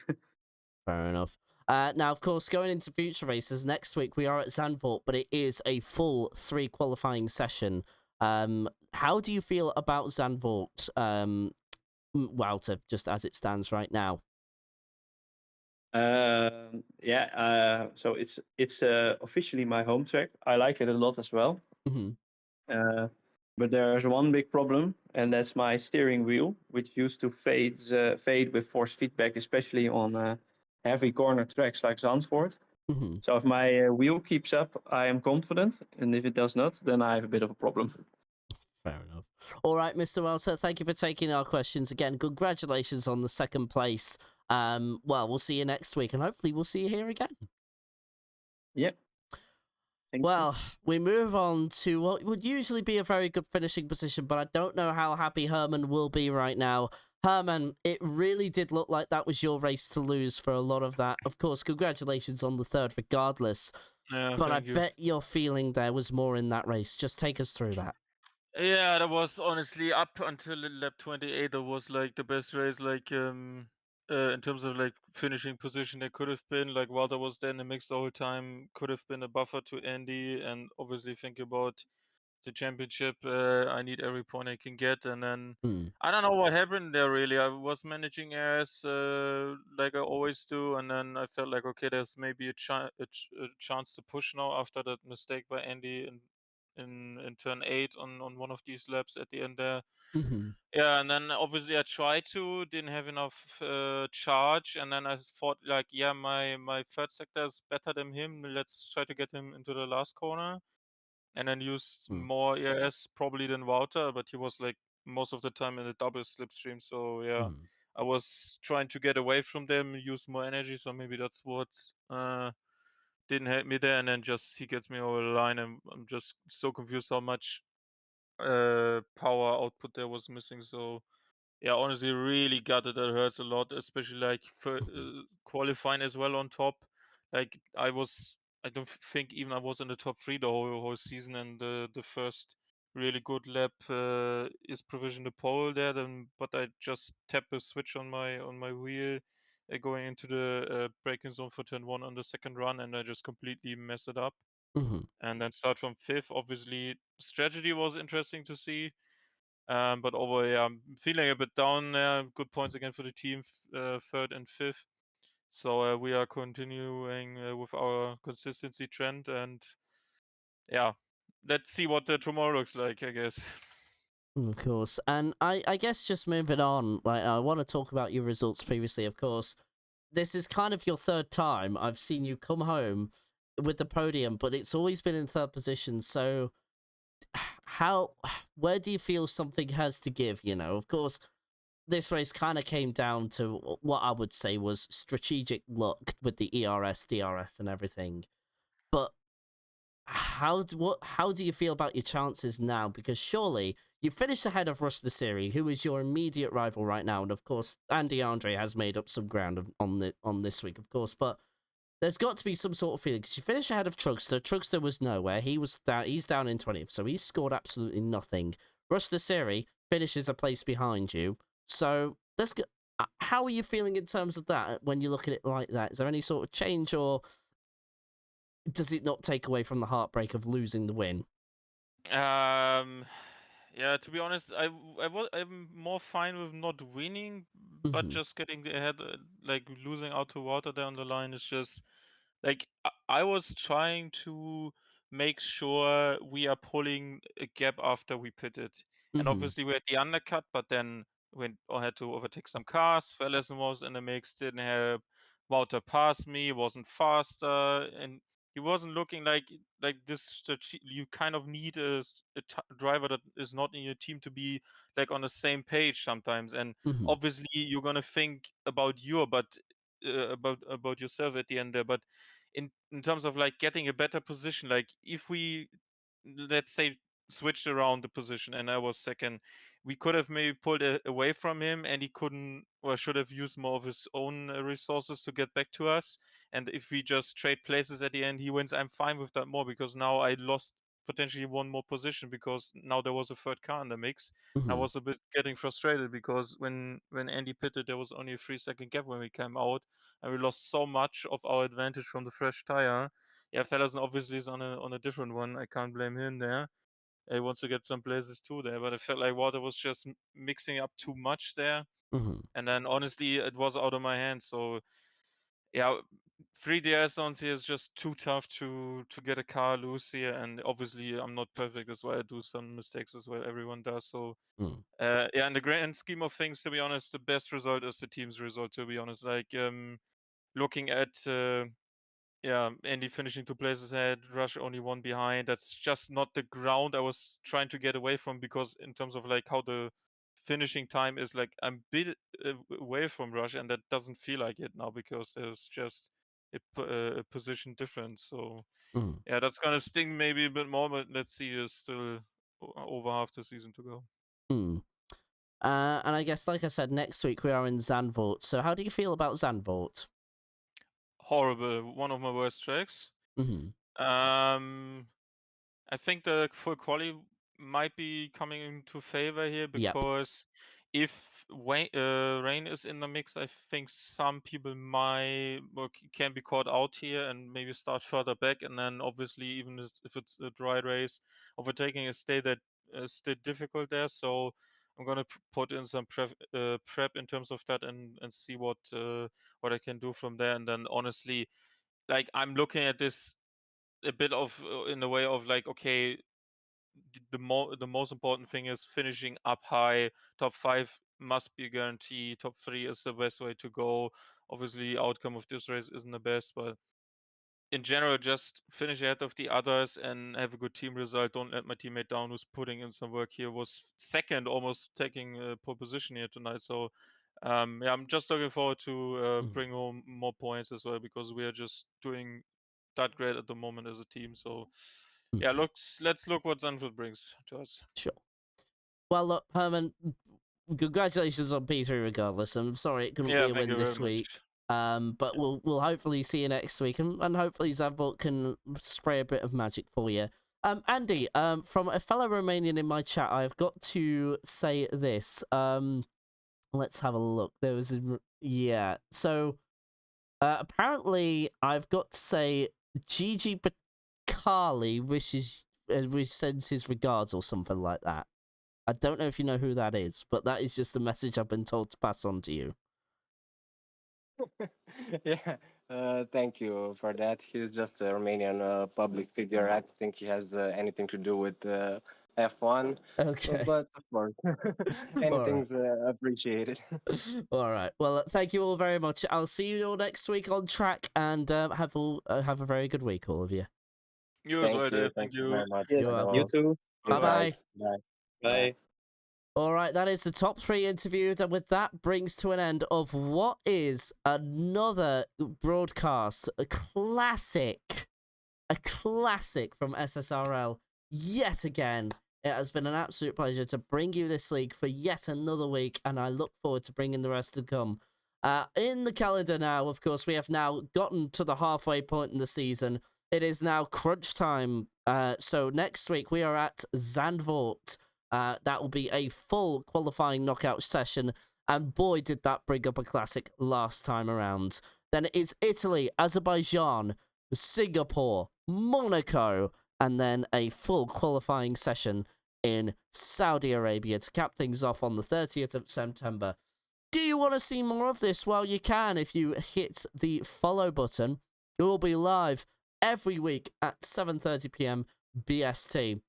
Fair enough. Now, of course, going into future races, next week we are at Zandvoort, but it is a full 3 qualifying session. How do you feel about Zandvoort, Wouter, just as it stands right now? Yeah, so it's officially my home track. I like it a lot as well. Mm-hmm. Uh, but there's one big problem, and that's my steering wheel, which used to fade with force feedback, especially on heavy corner tracks like Zandvoort. Mm-hmm. So if my wheel keeps up, I am confident, and if it does not, then I have a bit of a problem. Fair enough. All right, Mr. Welter, thank you for taking our questions again. Congratulations on the second place. Well, we'll see you next week, and hopefully we'll see you here again. Yep. Thank you. Well, we move on to what would usually be a very good finishing position, but I don't know how happy Herman will be right now. Herman, it really did look like that was your race to lose for a lot of that. Of course, congratulations on the third regardless, Yeah, but I thank you. bet your feeling there was more in that race. Just take us through that. Yeah, that was honestly up until lap 28. That was like the best race, like in terms of like finishing position. There could have been like Walter was there in the mix the whole time. Could have been a buffer to Andy, and obviously think about the championship. I need every point I can get, and then Hmm. I don't know what happened there really. I was managing errors like I always do, and then I felt like okay, there's maybe a chance to push now after that mistake by Andy in turn 8 on one of these laps at the end there. Mm-hmm. Yeah, and then obviously I tried to, didn't have enough charge, and then I thought like, yeah, my third sector is better than him. Let's try to get him into the last corner, and then used Mm. more ERS probably than Wouter, but he was like most of the time in the double slipstream. So yeah, Mm. I was trying to get away from them, use more energy. So maybe that's what didn't help me there. And then just he gets me over the line, and I'm just so confused how much power output there was missing. So yeah, honestly, really gutted. That hurts a lot, especially like for qualifying as well on top. Like I don't think even I was in the top 3 the whole season, and the first really good lap is provision the pole there. Then, but I just tap a switch on my wheel. Going into the braking zone for turn 1 on the second run, and I just completely mess it up. Mm-hmm. And then start from 5th. Obviously, strategy was interesting to see. But over, yeah, I'm feeling a bit down there. Good points again for the team, 3rd and 5th. So we are continuing with our consistency trend, and yeah, let's see what tomorrow looks like, I guess. Of course. And I guess just moving on, like I want to talk about your results previously, of course. This is kind of your third time I've seen you come home with the podium, but it's always been in third position. So how where do you feel something has to give, you know? Of course, this race kind of came down to what I would say was strategic luck with the ERS, DRS and everything. But how do you feel about your chances now? Because surely you finished ahead of Rush the Siri, who is your immediate rival right now, and of course Andy Andre has made up some ground on this week, of course. But there's got to be some sort of feeling because you finished ahead of Trugster. Trugster was nowhere. He's down in 20th, so he scored absolutely nothing. Rush the Siri finishes a place behind you. So let's go. How are you feeling in terms of that when you look at it like that? Is there any sort of change, or does it not take away from the heartbreak of losing the win? Yeah, to be honest, I'm more fine with not winning, but Mm-hmm. just getting ahead, like losing out to Water down the line is just like I was trying to make sure we are pulling a gap after we pitted, and Mm-hmm. obviously we had the undercut, but then when I had to overtake some cars, Fellesen was in the mix, didn't help. Wouter passed me, wasn't faster, and he wasn't looking like this. You kind of need a driver that is not in your team to be like on the same page sometimes, and Mm-hmm. obviously you're gonna think about about yourself at the end there, but in terms of like getting a better position, like if we let's say switched around the position and I was second, we could have maybe pulled away from him, and he couldn't or should have used more of his own resources to get back to us. And if we just trade places at the end, he wins. I'm fine with that more because now I lost potentially one more position because now there was a third car in the mix. I Mm-hmm. was a bit getting frustrated because when Andy pitted, there was only a 3 second gap when we came out, and we lost so much of our advantage from the fresh tire. Yeah, Fellesen obviously is on a different one. I can't blame him there. He wants to get some places too there, but I felt like Water was just mixing up too much there. Mm-hmm. And then honestly, it was out of my hands. So yeah, 3DS zones here is just too tough to get a car loose here. And obviously, I'm not perfect as well. I do some mistakes as well. Everyone does. So Mm. yeah, in the grand scheme of things, to be honest, the best result is the team's result. To be honest, like looking at yeah, Andy finishing 2 places ahead, Rush only 1 behind. That's just not the ground I was trying to get away from, because in terms of like how the finishing time is, like I'm bit away from Rush, and that doesn't feel like it now because there's just a position difference. So Mm. yeah, that's gonna sting maybe a bit more, but let's see. There's still over half the season to go. Mm. And I guess, like I said, next week we are in Zandvoort. So how do you feel about Zandvoort? Horrible. One of my worst tracks. Mm-hmm. I think the full quali might be coming into favor here, Yep. because if rain is in the mix, I think some people might can be caught out here and maybe start further back, and then obviously even if it's a dry race, overtaking is still difficult there. So I'm gonna put in some prep in terms of that, and see what I can do from there. And then honestly, like I'm looking at this a bit of in the way of like, okay, the most important thing is finishing up high. Top 5 must be a guarantee. Top 3 is the best way to go. Obviously, outcome of this race isn't the best, but in general, just finish ahead of the others and have a good team result. Don't let my teammate down, who's putting in some work here. Was second, almost taking pole position here tonight. So yeah, I'm just looking forward to bring home more points as well, because we are just doing that great at the moment as a team. So yeah, let's look what Zandvoort brings to us. Sure. Well, look, Herman, congratulations on P3 regardless. I'm sorry it couldn't Yeah, be a thank win you very this week. much. But we'll hopefully see you next week, and hopefully Zandvoort can spray a bit of magic for you. Andy, from a fellow Romanian in my chat, I've got to say this. Let's have a look. There was yeah. So apparently, I've got to say Gigi Bacali sends his regards or something like that. I don't know if you know who that is, but that is just the message I've been told to pass on to you. Yeah, thank you for that. He's just a Romanian public figure. I don't think he has anything to do with F1, Okay. but of course, All right. anything's appreciated. All right. Well, thank you all very much. I'll see you all next week on track, and have a very good week, all of you. You as well, Dave. Thank Thank you you. very much. Yes, You're you welcome. too. Bye bye. Guys. Bye. Bye. All right, that is the top 3 interviews, and with that brings to an end of what is another broadcast, a classic from SSRL. Yet again, it has been an absolute pleasure to bring you this league for yet another week, and I look forward to bringing the rest to come. In the calendar now, of course, we have now gotten to the halfway point in the season. It is now crunch time. So next week we are at Zandvoort. That will be a full qualifying knockout session, and boy, did that bring up a classic last time around. Then it's Italy, Azerbaijan, Singapore, Monaco, and then a full qualifying session in Saudi Arabia to cap things off on the 30th of September. Do you want to see more of this? Well, you can if you hit the follow button. It will be live every week at 7:30 p.m. BST.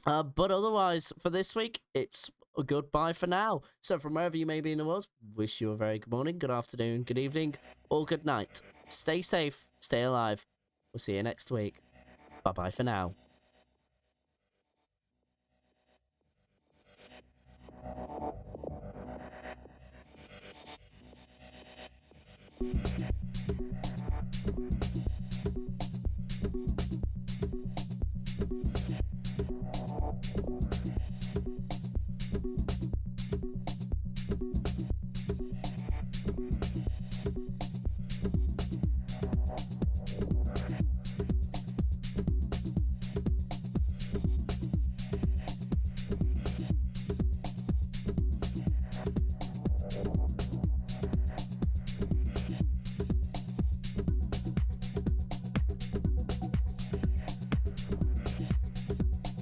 But otherwise, for this week, it's a goodbye for now. So from wherever you may be in the world, wish you a very good morning, good afternoon, good evening, or good night. Stay safe, stay alive. We'll see you next week. Bye-bye for now.